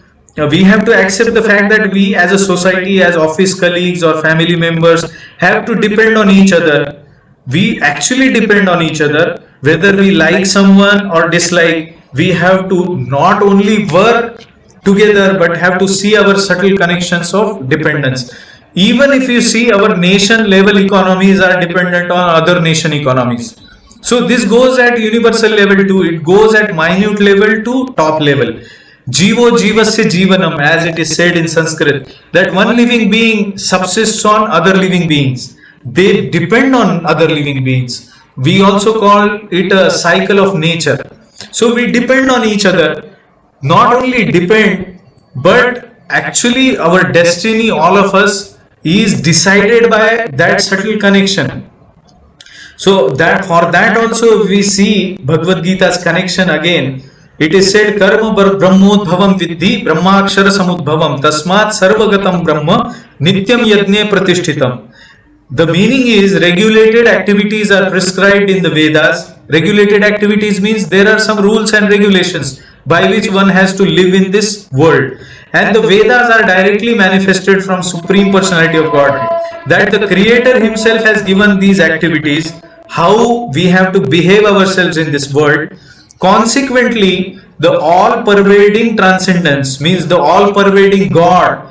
We have to accept the fact that we as a society, as office colleagues or family members, have to depend on each other. We actually depend on each other, whether we like someone or dislike. We have to not only work together but have to see our subtle connections of dependence. Even if you see, our nation level economies are dependent on other nation economies. So this goes at universal level too, it goes at minute level to top level. Jivo jivasya jivanam, as it is said in Sanskrit, that one living being subsists on other living beings. They depend on other living beings. We also call it a cycle of nature. So we depend on each other. Not only depend, but actually our destiny, all of us, is decided by that subtle connection. So that for that also we see Bhagavad Gita's connection again. It is said, Karma Brahmodbhavam Vidhi Brahmakshara Samudbhavam Tasmat Sarvagatam Brahma Nityam Yajne Pratishtitam. The meaning is, regulated activities are prescribed in the Vedas. Regulated activities means there are some rules and regulations by which one has to live in this world. And the Vedas are directly manifested from Supreme Personality of Godhead. That the Creator Himself has given these activities, how we have to behave ourselves in this world. Consequently, the all-pervading transcendence means the all-pervading God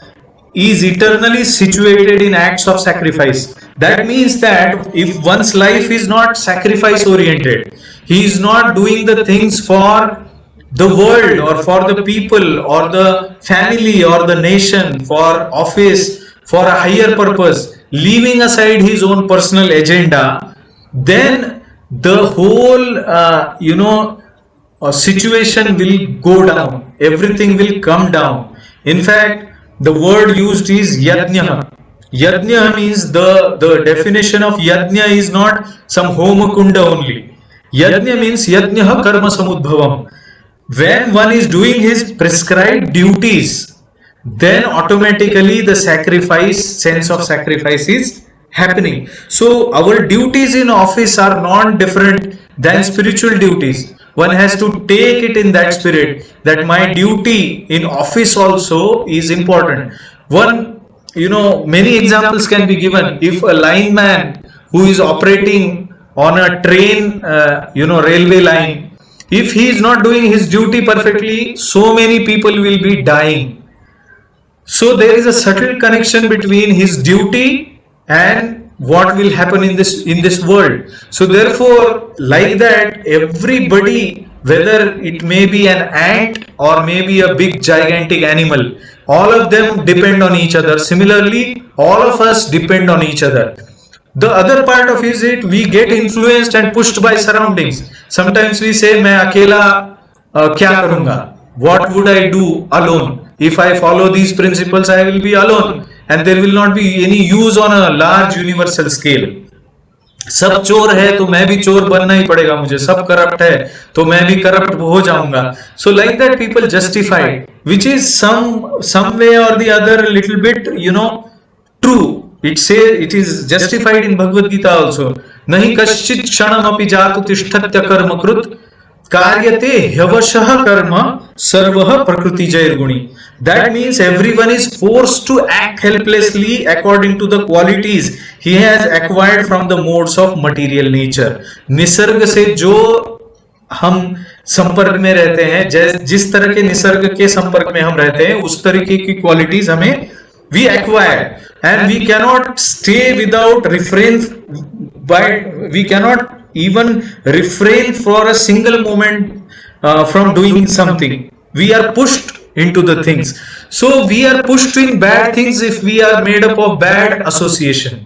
is eternally situated in acts of sacrifice. That means that if one's life is not sacrifice oriented, he is not doing the things for the world or for the people or the family or the nation, for office, for a higher purpose, leaving aside his own personal agenda, then the whole situation will go down, everything will come down. In fact, the word used is yajna. Yajna means the definition of yajna is not some homa kunda only. Yajna means yajna karma samudbhavam. When one is doing his prescribed duties, then automatically the sense of sacrifice is happening. So our duties in office are not different than spiritual duties. One has to take it in that spirit, that my duty in office also is important. Many examples can be given. If a lineman who is operating on a train, railway line, if he is not doing his duty perfectly, so many people will be dying. So there is a subtle connection between his duty and what will happen in this world. So therefore, like that, everybody, whether it may be an ant or maybe a big gigantic animal, all of them depend on each other. Similarly, all of us depend on each other. The other part of it, we get influenced and pushed by surroundings. Sometimes we say, "Main akela kya karunga? What would I do alone? If I follow these principles, I will be alone, and there will not be any use on a large universal scale. सब चोर है तो मैं भी चोर बनना ही पड़ेगा मुझे, सब करप्ट है तो मैं भी करप्ट हो जाऊंगा." So like that people justify, which is some way or the other a little bit true. It is justified in Bhagavad Gita also. Nahi kaschit kshanam api jatu tishtatya karma krut karyate hyavashah karma sarvah prakriti jairguni. That means everyone is forced to act helplessly according to the qualities he has acquired from the modes of material nature. Nisarga से जो हम संपर्क में रहते हैं, जिस तरह के निसर्ग के संपर्क में हम रहते हैं, उस तरीके की क्वालिटीज हमें we acquire, and we cannot stay without we cannot even refrain for a single moment from doing something. We are pushed into the things. So we are pushed in bad things if we are made up of bad association.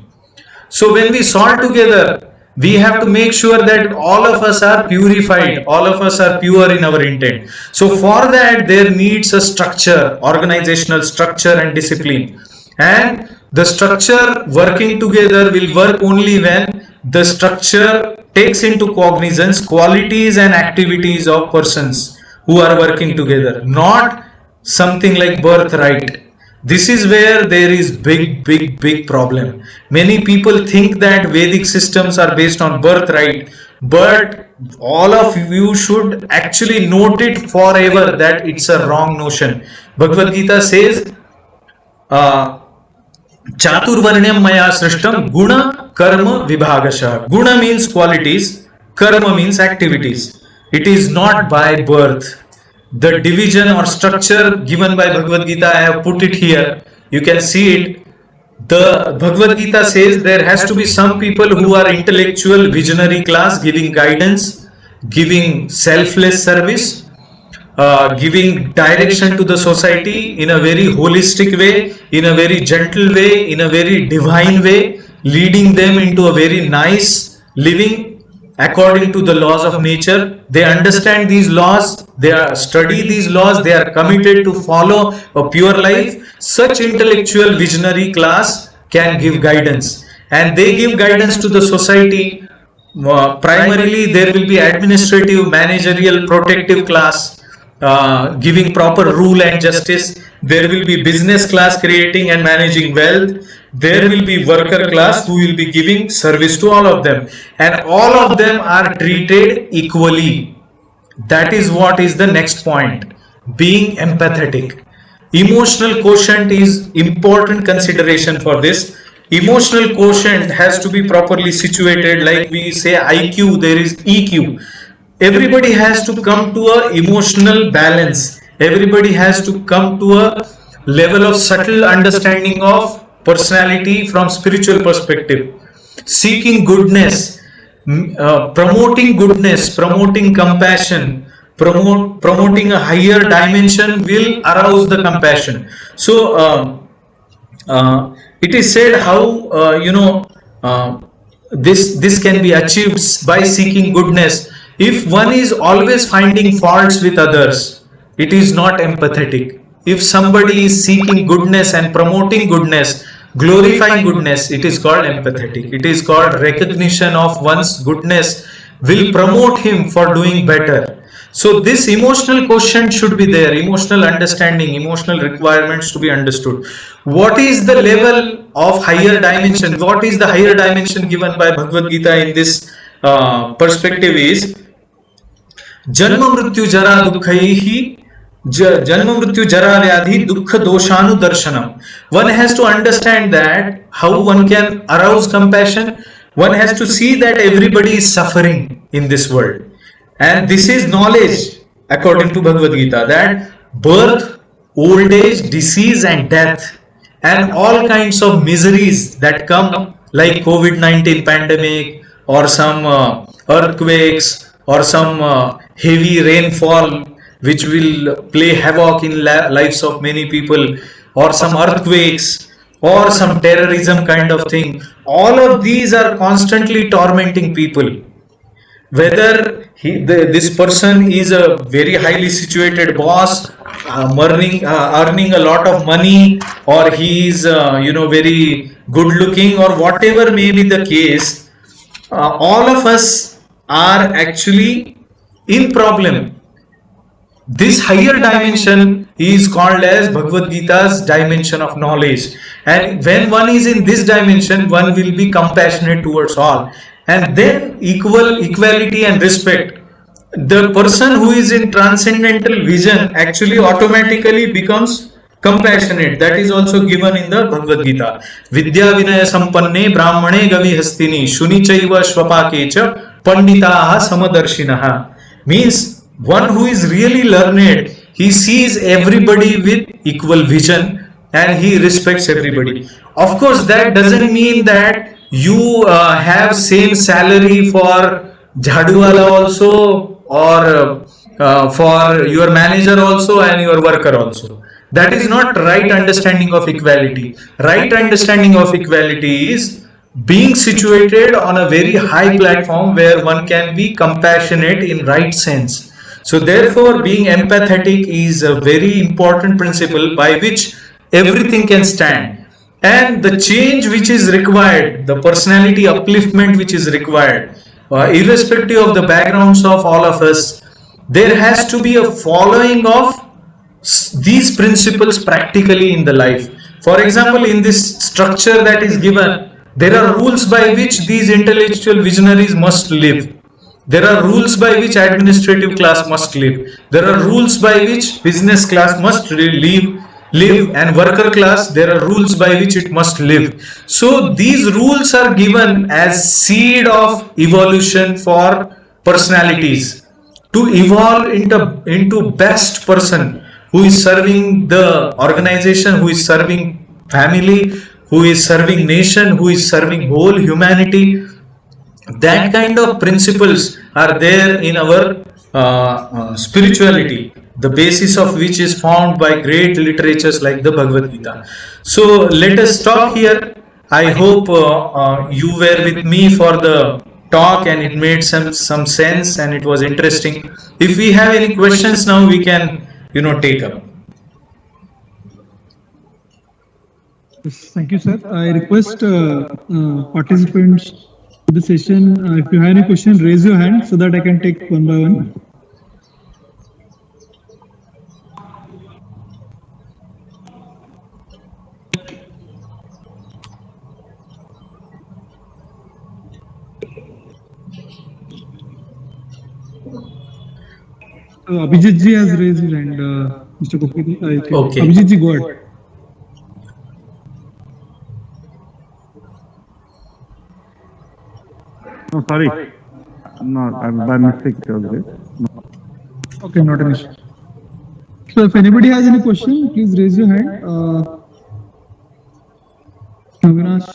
So when we solve together, we have to make sure that all of us are purified, all of us are pure in our intent. So for that, there needs a structure, organizational structure and discipline. And the structure working together will work only when the structure takes into cognizance qualities and activities of persons who are working together, not something like birthright. This is where there is big problem. Many people think that Vedic systems are based on birthright, but all of you should actually note it forever that it's a wrong notion. Bhagavad Gita says, Chaturvarnyam maya srishtam guna karma vibhagasha. Guna means qualities, karma means activities. It is not by birth. The division or structure given by Bhagavad Gita, I have put it here. You can see it. The Bhagavad Gita says there has to be some people who are intellectual, visionary class, giving guidance, giving selfless service, giving direction to the society in a very holistic way, in a very gentle way, in a very divine way, leading them into a very nice living according to the laws of nature. They understand these laws, they study these laws, they are committed to follow a pure life. Such intellectual visionary class can give guidance, and they give guidance to the society. Primarily there will be administrative, managerial, protective class, giving proper rule and justice. There will be business class creating and managing wealth. There will be worker class who will be giving service to all of them, and all of them are treated equally. That is what is the next point, being empathetic. Emotional quotient is important consideration for this. Emotional quotient has to be properly situated. Like we say IQ, there is EQ. Everybody has to come to a emotional balance. Everybody has to come to a level of subtle understanding of personality from spiritual perspective. Seeking goodness, promoting compassion, promoting a higher dimension will arouse the compassion. So it is said how this can be achieved by seeking goodness. If one is always finding faults with others, it is not empathetic. If somebody is seeking goodness and promoting goodness, glorifying goodness, it is called empathetic. It is called recognition of one's goodness will promote him for doing better. So this emotional quotient should be there, emotional understanding, emotional requirements to be understood. What is the level of higher dimension? What is the higher dimension given by Bhagavad Gita in this perspective is Janma Mrityu Jara Dukkhahi, Janma Mrityu Jara Vyadhi Dukkha Doshanu Darshanam. One has to understand that how one can arouse compassion. One has to see that everybody is suffering in this world. And this is knowledge according to Bhagavad Gita, that birth, old age, disease and death and all kinds of miseries that come like COVID-19 pandemic or some earthquakes or some heavy rainfall which will play havoc in lives of many people, or some earthquakes or some terrorism kind of thing. All of these are constantly tormenting people. Whether this person is a very highly situated boss, earning a lot of money, or he is very good looking, or whatever may be the case, all of us are actually in problem. This higher dimension is called as Bhagavad Gita's dimension of knowledge, and when one is in this dimension, one will be compassionate towards all, and then equality and respect. The person who is in transcendental vision actually automatically becomes compassionate. That is also given in the Bhagavad Gita. Vidya Vinaya Sampanne Brahmane Gavi Hastini Shuni Chaiva Shvapakecha Panditaha Samadarshinaha. Means one who is really learned, he sees everybody with equal vision and he respects everybody. Of course, that doesn't mean that you have same salary for Jhaduwala also, or for your manager also and your worker also. That is not right understanding of equality. Right understanding of equality is being situated on a very high platform where one can be compassionate in right sense. So therefore being empathetic is a very important principle by which everything can stand, and the change which is required, the personality upliftment which is required, irrespective of the backgrounds of all of us, there has to be a following of these principles practically in the life. For example, in this structure that is given, there are rules by which these intellectual visionaries must live. There are rules by which administrative class must live. There are rules by which business class must live, and worker class, there are rules by which it must live. So these rules are given as seed of evolution for personalities to evolve into best person who is serving the organization, who is serving family, who is serving nation, who is serving whole humanity. That kind of principles are there in our spirituality, the basis of which is found by great literatures like the Bhagavad Gita. So let us stop here. I hope you were with me for the talk and it made some sense and it was interesting. If we have any questions now, we can take up. Yes, thank you, sir. I request participants to the session, if you have any question, raise your hand so that I can take one by one. Abhijit ji has raised his hand. Mr. Kopiti, I think. Okay. Abhijit ji, go ahead. No, sorry. No, by mistake it was there. No. Okay, not an issue. So if anybody has any question, please raise your hand. Avinash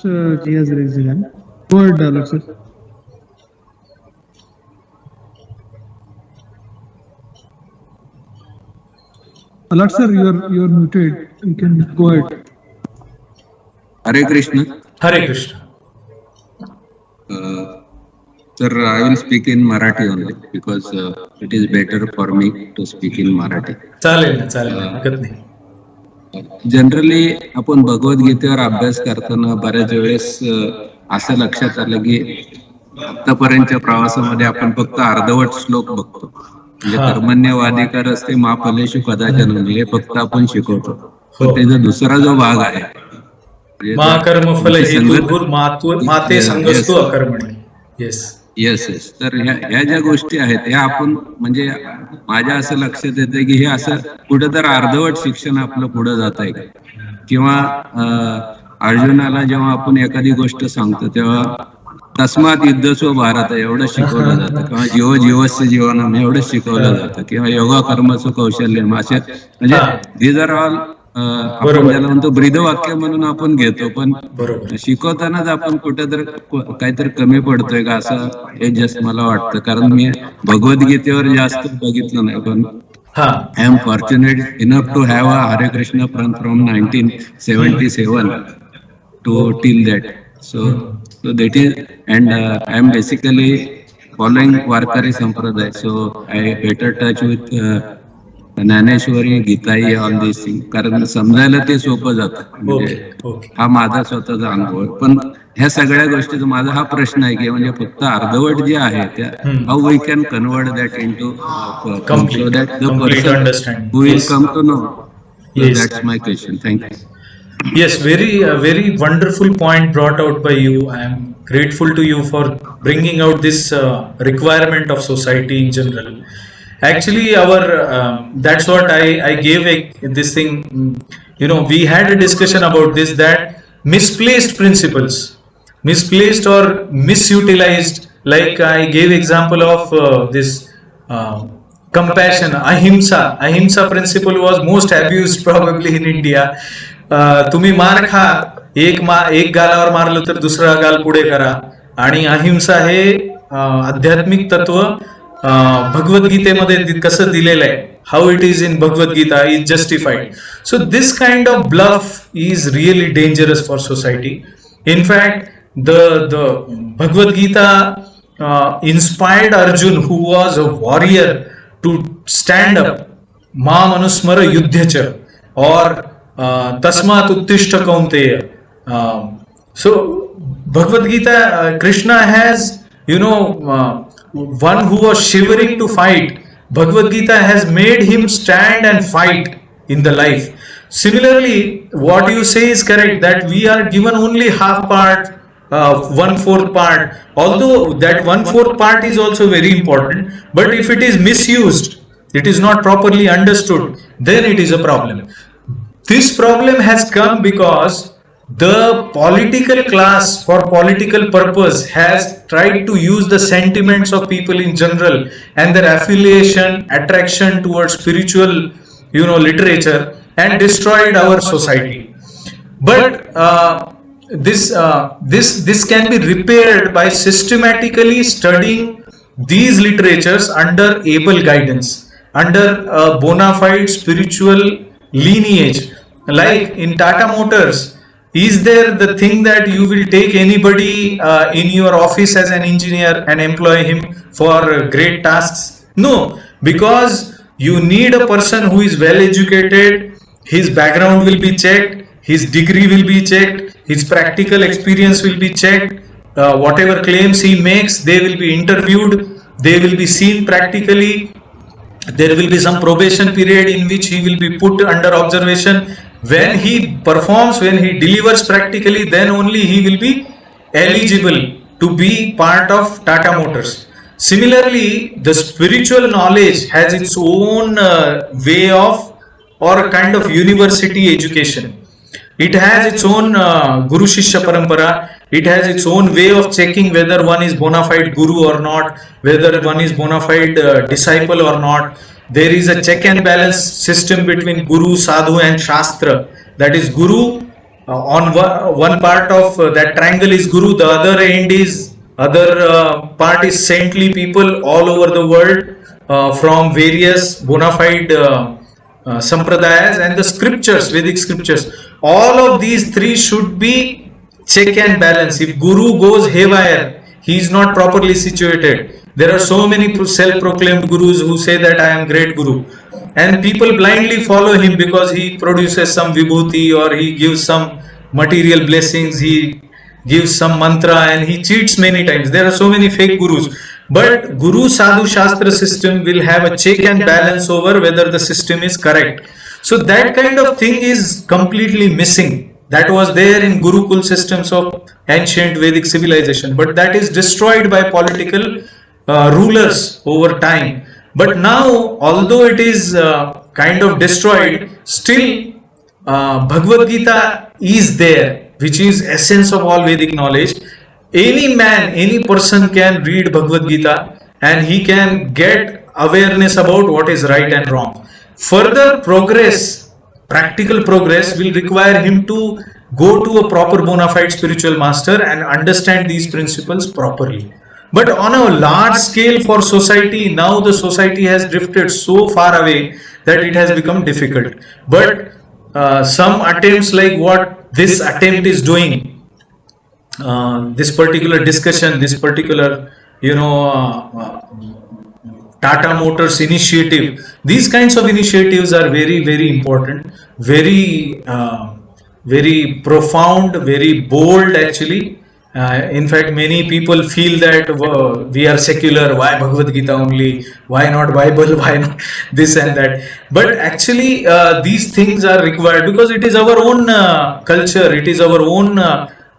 ji has raised his hand. Go ahead, Alok sir. Alok sir, you are muted. You can go ahead. Hare Krishna. Hare Krishna. Sir, I will speak in Marathi only because it is better for me to speak in Marathi. चालेल ना, हरकत नाही. Generally आपण भगवद्गीतेवर अभ्यास करताना बऱ्याच वेळेस असं लक्षात आलं की आतापर्यंतच्या प्रवासामध्ये आपण फक्त अर्धवट श्लोक बघतो. म्हणजे कर्मण्यवाधिकार असते मा फलेषु कदाचन, हे फक्त आपण शिकवतो. पण त्याचा दुसरा जो भाग आहे, मा कर्म फल हेतुर्भूत माते संगस्तु अकर्मणी. Yes yes yes. तर ह्या ज्या गोष्टी आहेत ह्या आपण म्हणजे माझ्या असं लक्षात येतं की हे असं कुठेतरी अर्धवट शिक्षण आपलं पुढे जात आहे. किंवा अर्जुनाला जेव्हा आपण एखादी गोष्ट सांगतो तेव्हा तस्मात युद्धस्व भारत एवढं शिकवलं जातं, किंवा जीवस्य जीवनम एवढं शिकवलं जातं, किंवा योगा कर्मचं कौशल्य असे, म्हणजे दीज आर ऑल आपण त्याला म्हणतो ब्रीदवाक्य म्हणून आपण घेतो. पण शिकवतानाच आपण कुठेतरी काहीतरी कमी पडतोय का असं हे जस्ट मला वाटतं. कारण मी भगवद्गीतेवर जास्त बघितलं नाही, पण I am fortunate enough to have a Hare Krishna from 1977 to till that. So that is, and I am basically following Varkari Sampradaya, so I better touch with Dnyaneshwari, Gitai, all this thing. कारण समजायला ते सोपं जातं. म्हणजे हा माझा स्वतःचा अनुभव आहे. पण ह्या सगळ्या गोष्टीचा माझा हा प्रश्न आहे की म्हणजे फक्त अर्धवट जे आहे त्या how we can convert that into so that the person who will come to know. That's my question. Thank you. Yes, very wonderful point brought out by you. I am grateful to you for bringing out this requirement of society in general. Actually, that's what I gave this thing. We had a discussion about this, that misplaced principles, misplaced or misutilized. Like I gave example of this compassion, ahimsa principle was most abused probably in India. तुम्ही मार खा, एक गालावर मारलं तर दुसरा गाल पुढे करा. आणि अहिंसा हे आध्यात्मिक तत्व भगवद्गीतेमध्ये कसं दिलेलं आहे, how it is in Bhagavad Gita is justified. So this kind of bluff is really dangerous for society. In fact, the Bhagavad Gita inspired Arjun, who was a warrior, to stand up. Mam anusmara yudhyacha, or tasmat uttishta kaunteya. So Bhagavad Gita, Krishna has, one who was shivering to fight. Bhagavad Gita has made him stand and fight in the life. Similarly, what you say is correct, that we are given only half part, 1/4 part, although that 1/4 part is also very important, but if it is misused, it is not properly understood, then it is a problem. This problem has come because the political class, for political purpose, has tried to use the sentiments of people in general and their affiliation, attraction towards spiritual, literature, and destroyed our society. But this can be repaired by systematically studying these literatures under able guidance, under a bona fide spiritual lineage. Like in Tata Motors, is there the thing that you will take anybody in your office as an engineer and employ him for great tasks? No, because you need a person who is well educated. His background will be checked, his degree will be checked, his practical experience will be checked, whatever claims he makes, they will be interviewed, they will be seen practically, there will be some probation period in which he will be put under observation. When he performs, when he delivers practically, then only he will be eligible to be part of Tata Motors. Similarly, the spiritual knowledge has its own way of, or a kind of university education. It has its own Guru Shishya Parampara. It has its own way of checking whether one is bona fide Guru or not, whether one is bona fide disciple or not. There is a check and balance system between Guru, Sadhu and Shastra. That is Guru, on one part of that triangle is Guru, the other end is, other part is saintly people all over the world from various bona fide sampradayas, and the scriptures, Vedic scriptures. All of these three should be check and balance. If Guru goes haywire, he is not properly situated. There are so many self-proclaimed gurus who say that I am great Guru, and people blindly follow him because he produces some vibhuti, or he gives some material blessings, he gives some mantra, and he cheats many times. There are so many fake gurus. But Guru, Sadhu, Shastra system will have a check and balance over whether the system is correct. So that kind of thing is completely missing. That was there in Gurukul systems of ancient Vedic civilization, but that is destroyed by political rulers over time. But now, although it is kind of destroyed, still Bhagavad Gita is there, which is essence of all Vedic knowledge. Any man, any person can read Bhagavad Gita and he can get awareness about what is right and wrong. Further progress, practical progress, will require him to go to a proper bona fide spiritual master and understand these principles properly. But on a large scale for society, now the society has drifted so far away that it has become difficult. But some attempts like what this attempt is doing, this particular discussion, this particular, Tata Motors initiative, these kinds of initiatives are very, very important, very profound, very bold actually. In fact, many people feel that we are secular, why Bhagavad Gita only, why not Bible, why not this and that. But actually these things are required because it is our own culture, it is our own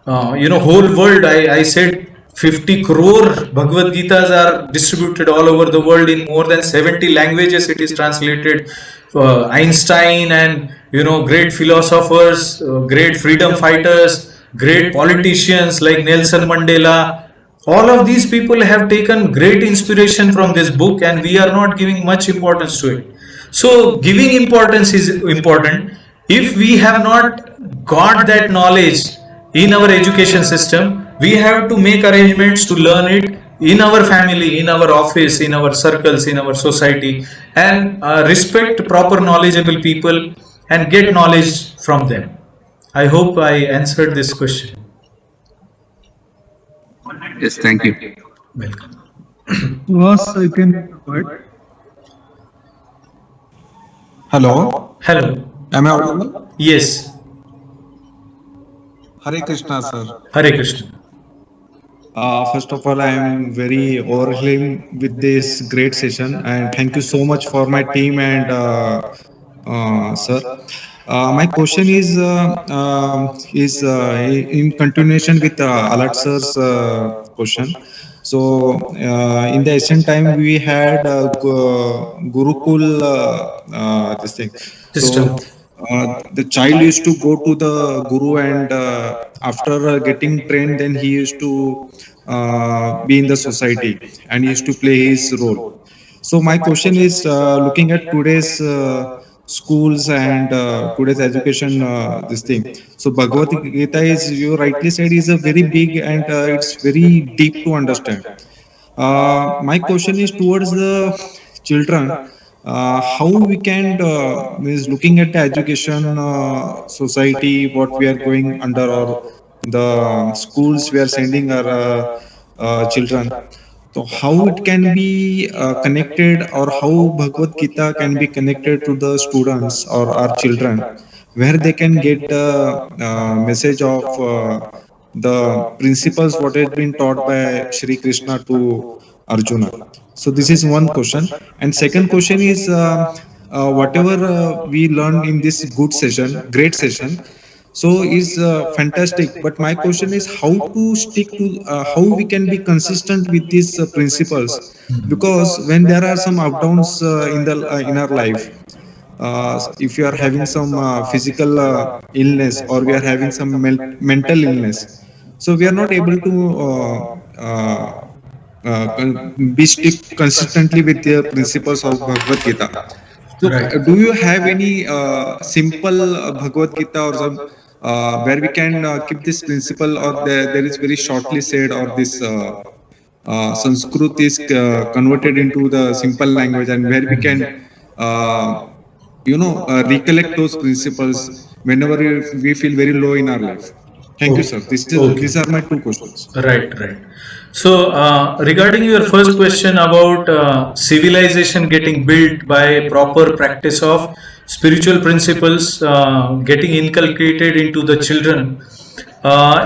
whole world. I said 50 crore Bhagavad Gitas are distributed all over the world in more than 70 languages. It is translated. Einstein and great philosophers, great freedom fighters, great politicians like Nelson Mandela, all of these people have taken great inspiration from this book, and we are not giving much importance to it. So giving importance is important. If we have not got that knowledge in our education system, we have to make arrangements to learn it in our family, in our office, in our circles, in our society, and respect proper knowledgeable people and get knowledge from them. I hope I answered this question. Yes, thank you. Welcome. Ross, you can go ahead. Hello, Hello. am I audible? Yes. Hare Krishna, sir. Hare Krishna. First of all, I am very overwhelmed with this great session, and thank you so much for my team and sir. My question is in continuation with Alat sir's question. So, in the ancient time, we had Gurukul this thing. System. So, the child used to go to the guru, and after getting trained, then he used to be in the society and he used to play his role. So my question is, looking at today's schools and today's education, this thing. So Bhagavad Gita is, you rightly said, is a very big and it's very deep to understand. My question is towards the children. How we can is looking at the education society, what we are going under, or the schools we are sending our children. So how it can be connected, or how Bhagavad Gita can be connected to the students or our children, where they can get the message of the principles what has been taught by Shri Krishna to Arjuna. So this is one question. And second question is, whatever we learned in this good session, great session, so is fantastic. But my question is how to stick to, how we can be consistent with these principles, because when there are some up downs in our life, if you are having some physical illness, or we are having some mental illness, so we are not able to be stick consistently with the principles of Bhagavad Gita. So, Right. do you have any simple Bhagavad Gita or some where we can keep this principle, or there is very shortly said, or this Sanskrit is converted into the simple language, and where we can recollect those principles whenever we feel very low in our life. Thank you, sir. Okay. These are my two questions. Right, right. So, regarding your first question about civilization getting built by proper practice of spiritual principles getting inculcated into the children,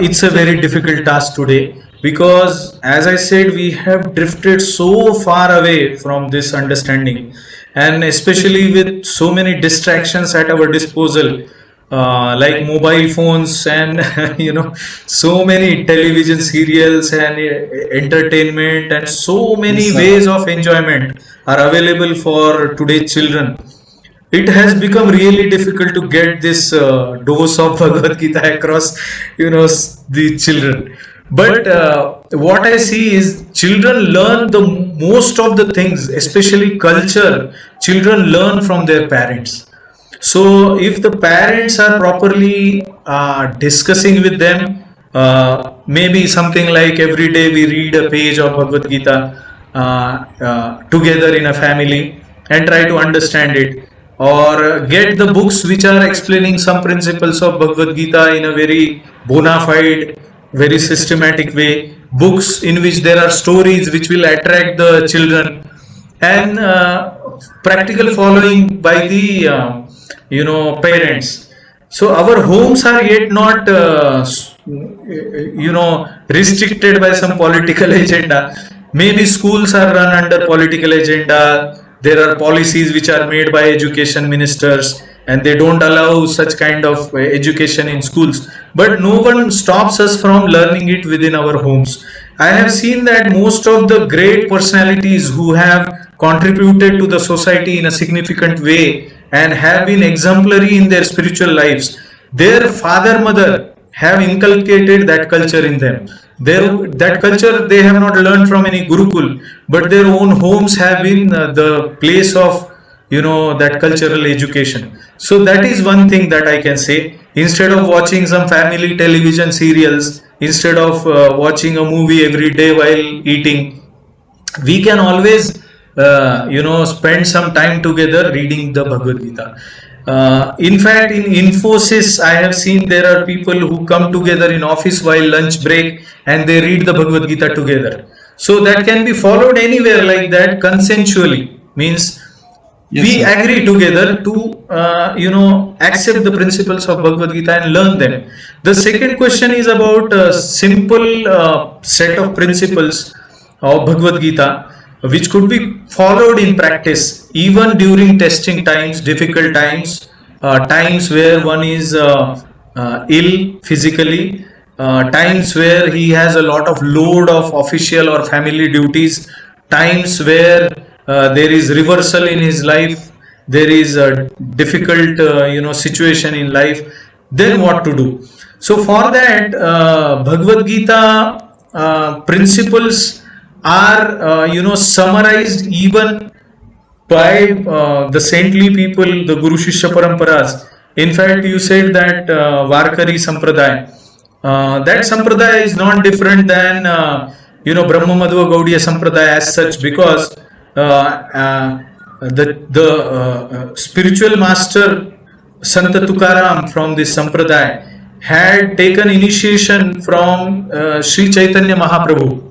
it's a very difficult task today, because, as I said, we have drifted so far away from this understanding, and especially with so many distractions at our disposal, like mobile phones and so many television serials and entertainment, and so many Yes, sir. ways of enjoyment are available for today's children. It has become really difficult to get this dose of Bhagavad Gita across, the children. But what I see is children learn the most of the things, especially culture. Children learn from their parents. So if the parents are properly discussing with them, maybe something like every day we read a page of Bhagavad Gita together in a family and try to understand it, or get the books which are explaining some principles of Bhagavad Gita in a very bona fide, very systematic way, books in which there are stories which will attract the children, and practical following by the parents. So our homes are yet not restricted by some political agenda. Maybe schools are run under political agenda. There are policies which are made by education ministers, and they don't allow such kind of education in schools, but no one stops us from learning it within our homes. I have seen that most of the great personalities who have contributed to the society in a significant way and have been exemplary in their spiritual lives, their father mother have inculcated that culture in them. That culture they have not learned from any gurukul, but their own homes have been the place of that cultural education. So that is one thing that I can say. Instead of watching some family television serials, instead of watching a movie every day while eating, we can always spend some time together reading the Bhagavad Gita. In fact, in Infosys, I have seen there are people who come together in office while lunch break and they read the Bhagavad Gita together. So that can be followed anywhere like that consensually. Means Yes, we sir. agree together to accept the principles of Bhagavad Gita and learn them. The second question is about a simple set of principles of Bhagavad Gita which could be followed in practice even during testing times, difficult times, times where one is ill physically, times where he has a lot of load of official or family duties, times where there is reversal in his life, there is a difficult situation in life, then what to do. So for that, Bhagavad Gita principles are summarized even by the saintly people, the Guru Shishya Paramparas. In fact, you said that Varkari Sampradaya. That Sampradaya is not different than Brahma Madhva Gaudiya Sampradaya as such, because the spiritual master Santa Tukaram from this Sampradaya had taken initiation from Sri Chaitanya Mahaprabhu,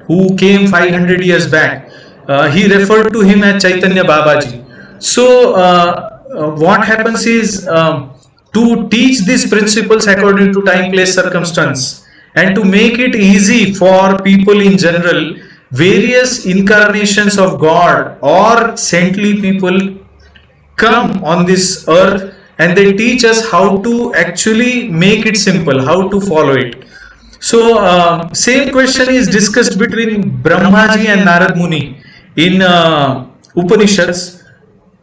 who came 500 years back. He referred to him as Chaitanya Babaji. So what happens is to teach these principles according to time, place, circumstance, and to make it easy for people in general, various incarnations of God or saintly people come on this earth and they teach us how to actually make it simple, how to follow it. So same question is discussed between Brahmaji and Narad Muni in Upanishads.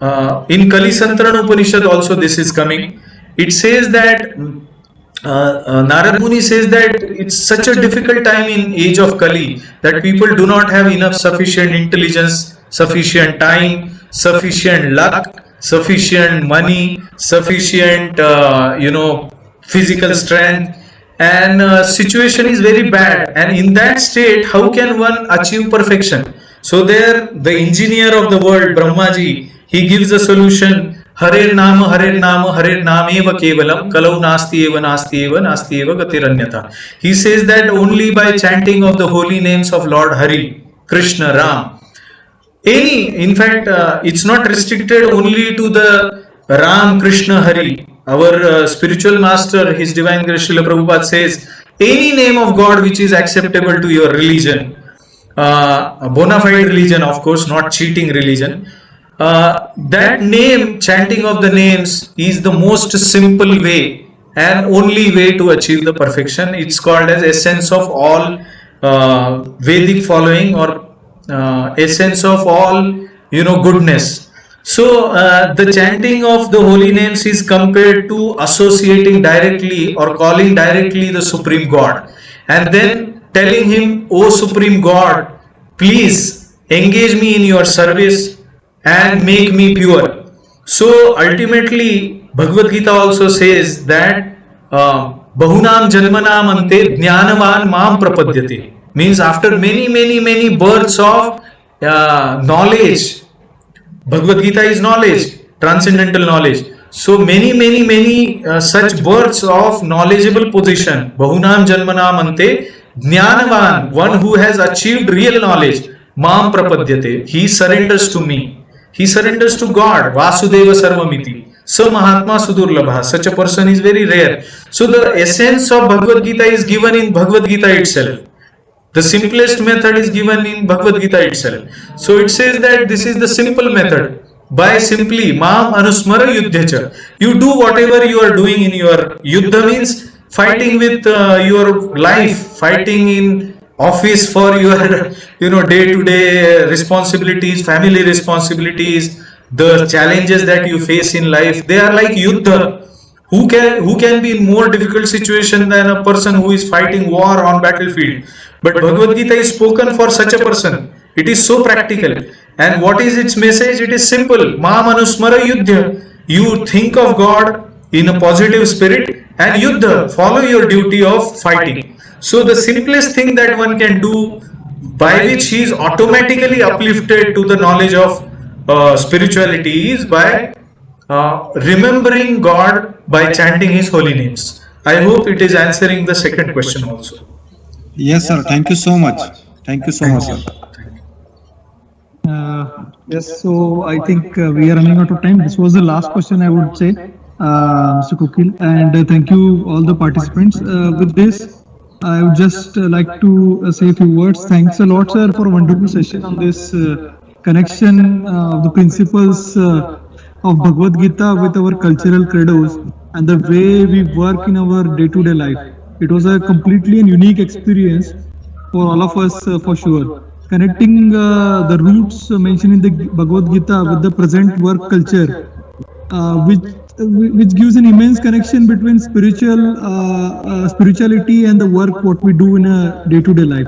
In Kalisantran Upanishad also this is coming. It says that Narad Muni says that it's such a difficult time in age of Kali that people do not have enough sufficient intelligence, sufficient time, sufficient luck, sufficient money, sufficient physical strength, and situation is very bad. And in that state, how can one achieve perfection? So there, the engineer of the world, Brahmaji, he gives a solution. Harer Nama, Harer Nama, Harer Nameva Kevalam, Kalau Nasti Eva, Nasti Eva, Nasti Eva Gatiranyata. He says that only by chanting of the holy names of Lord Hari, Krishna, Ram, in fact, it's not restricted only to the Ram, Krishna, Hari. Our spiritual master, His Divine Grace Srila Prabhupada says, any name of God which is acceptable to your religion, a bona fide religion, of course, not cheating religion, that name, chanting of the names is the most simple way and only way to achieve the perfection. It's called as essence of all Vedic following, or essence of all goodness. So the chanting of the holy names is compared to associating directly or calling directly the Supreme God, and then telling him, "O Supreme God, please engage me in your service and make me pure." So ultimately Bhagavad Gita also says that Bahunam Janmanam Ante Jnanavan Mam Prapadyate, means after many births of knowledge. Bhagavad Gita is knowledge, transcendental knowledge. So many such births of knowledgeable position. Bahunam Janmanam Ante Jnanavan, one who has achieved real knowledge, Mam Prapadyate, he surrenders to me. He surrenders to God, Vasudeva Sarvamiti. So Mahatma Sudurlabha, such a person is very rare. So the essence of Bhagavad Gita is given in Bhagavad Gita itself. The simplest method is given in Bhagavad Gita itself. So it says that this is the simple method. By simply Mam Anusmara Yuddhacha. You do whatever you are doing in your Yuddha, means fighting with your life, fighting in office for your day-to-day responsibilities, family responsibilities, the challenges that you face in life. They are like Yuddha. Who can be in more difficult situation than a person who is fighting war on battlefield? But Bhagavad Gita is spoken for such a person. It is so practical. And what is its message? It is simple. Mam Anusmara Yuddha. You think of God in a positive spirit and Yuddha, follow your duty of fighting. So the simplest thing that one can do by which he is automatically uplifted to the knowledge of spirituality is by remembering God by chanting his holy names. I hope it is answering the second question also. Yes, sir. Thank you so much. Thank you so much, sir. Yes, so I think we are running out of time. This was the last question, I would say, Mr. Kokil, and thank you all the participants. With this, I would just like to say a few words. Thanks a lot, sir, for a wonderful session on this connection of the principles of Bhagavad Gita with our cultural credos and the way we work in our day-to-day life. It was a completely and unique experience for all of us, for sure. Connecting the roots mentioned in the Bhagavad Gita with the present work culture, which gives an immense connection between spirituality and the work what we do in a day-to-day life.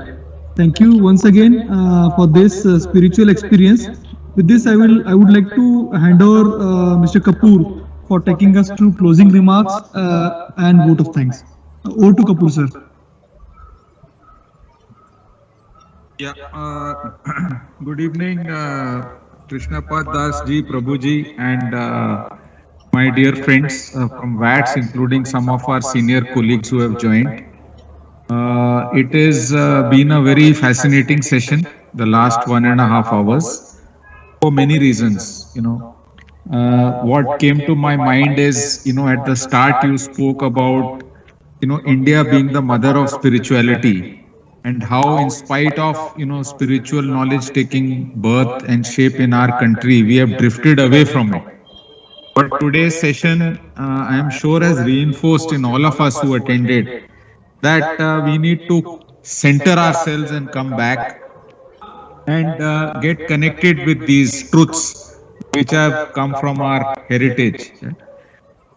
Thank you once again for this spiritual experience. With this, I would like to hand over Mr. Kapoor for taking us through closing remarks and vote of thanks. Over to Kapoor, sir. Yeah, good evening, Krishnapad Das ji, Prabhu ji, and my dear friends from VATS, including some of our senior colleagues who have joined. It has been a very fascinating session, the last 1.5 hours, for many reasons. What came to my mind is, at the start you spoke about, India being the mother of spirituality, and how in spite of, spiritual knowledge taking birth and shape in our country, we have drifted away from it. But today's session, I am sure, has reinforced in all of us who attended that we need to center ourselves and come back and get connected with these truths which have come from our heritage.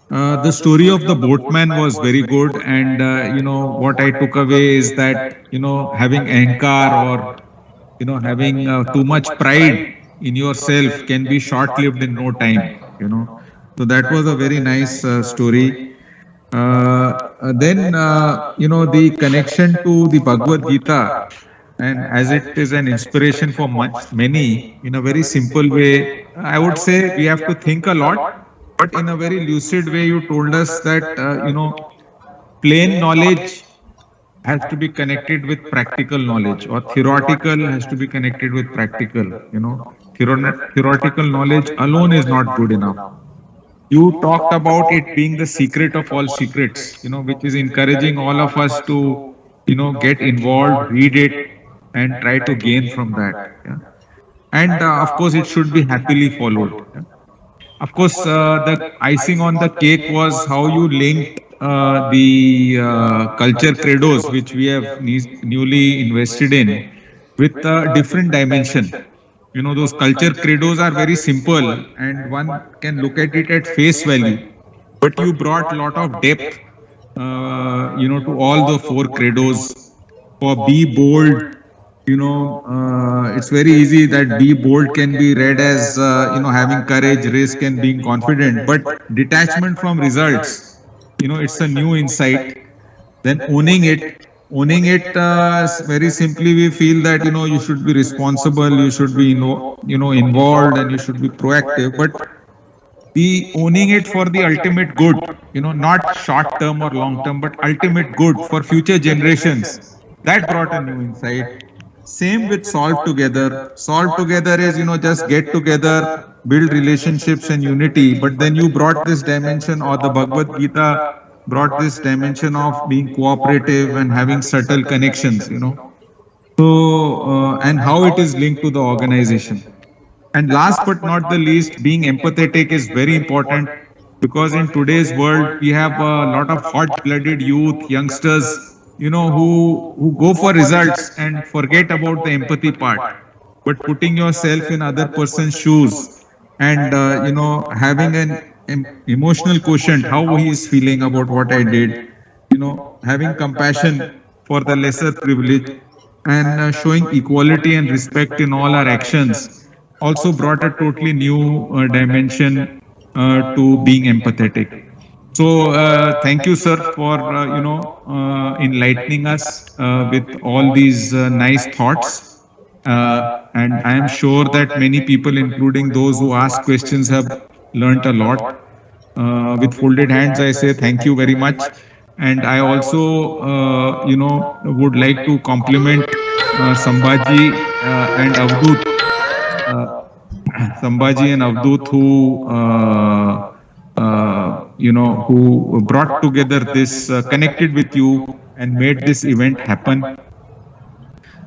The story of the boatman was very good, and what I took away is that having ahankar or having too much pride in yourself can be short-lived in no time. So that was a very nice story. Then the connection to the Bhagavad Gita, and as it is an inspiration for many, in a very simple way, I would say we have to think a lot. But in a very lucid way, you told us that, plain knowledge has to be connected with practical knowledge, or theoretical has to be connected with practical. Theoretical knowledge alone is not good enough. You talked about it being the secret of all secrets, which is encouraging all of us to, get involved, read it, and try to gain from that. Yeah? And of course, it should be happily followed. Yeah? Of course, the icing on the cake was how you linked the culture credos, which we have newly invested in, with a different dimension. Those culture credos are very simple and one can look at it at face value, but you brought a lot of depth, to all the 4 credos. For be bold, it's very easy that be bold can be read as, having courage, risk, and being confident. But detachment from results, it's a new insight. Then owning it, very simply, we feel that, you should be responsible, you should be, involved, and you should be proactive. But be owning it for the ultimate good, not short term or long term, but ultimate good for future generations. That brought a new insight. Same with solve together. Solve together is, just get together, build relationships and unity. But then you brought this dimension, or the Bhagavad Gita brought this dimension of being cooperative and having subtle connections, So, and how it is linked to the organization. And last but not the least, being empathetic is very important, because in today's world, we have a lot of hot-blooded youth, youngsters, who go for results and forget about the empathy part. But putting yourself in other person's shoes and, having an emotional quotient, how he is feeling about what I did, having compassion for the lesser privilege, and showing equality and respect in all our actions also brought a totally new dimension to being empathetic. So thank you, sir, for enlightening us with all these nice thoughts. And I am sure that many people, including those who ask questions, have learnt a lot. With folded hands, I say thank you very much. And I also, would like to compliment Sambhaji and Avdut. Sambhaji and Avdut, who brought together this, connected with you and made this event happen.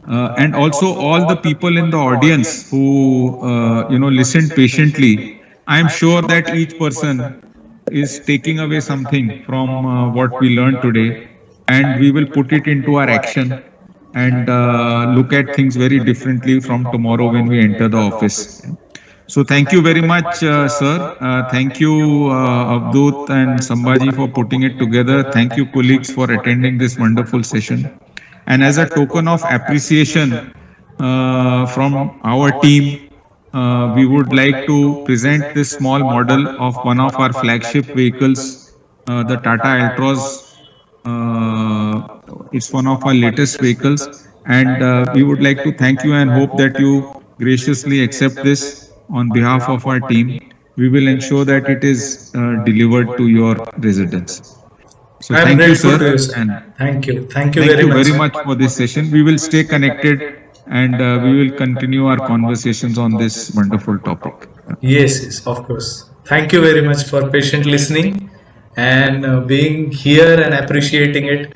And also all the people in the audience who, listened patiently. I am sure that each person is taking away something from what we learned today, and we will put it into our action and look at things very differently from tomorrow when we enter the office. So thank you very much, sir. Thank you, Avdut and Sambhaji, for putting it together. Thank you, colleagues, for attending this wonderful session. And as a token of appreciation from our team, we would like to present this small model of one of our flagship vehicles, the Tata Altroz. It's one of our latest vehicles, and we would like to thank you and hope that you graciously accept this on behalf of our team. We will ensure that it is delivered to your residence. So I'm thank you, grateful sir. to you, sir. And Thank you. Thank you thank very you much. very much for this session. We will stay connected, and we will continue our conversations on this wonderful topic. Yes, yes, of course. Thank you very much for patient listening and being here and appreciating it.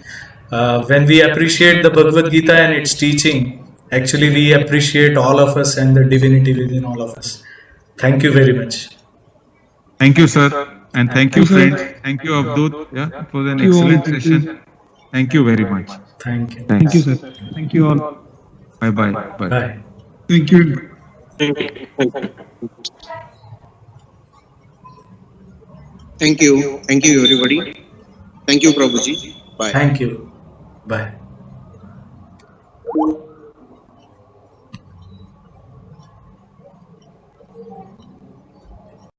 When we appreciate the Bhagavad Gita and its teaching, actually we appreciate all of us and the divinity within all of us. Thank you very much. Thank you, sir, and thank you, Thank you, sir. friends. Thank you, Avdut. Yeah, it was an Thank you all. excellent Thank you. session. Thank you very much. Thank you. Thank you, sir. Thank you all. Bye bye. Bye. Bye. Thank you. Thank you. Thank you, everybody. Thank you, Prabhuji. Bye. Thank you. Bye.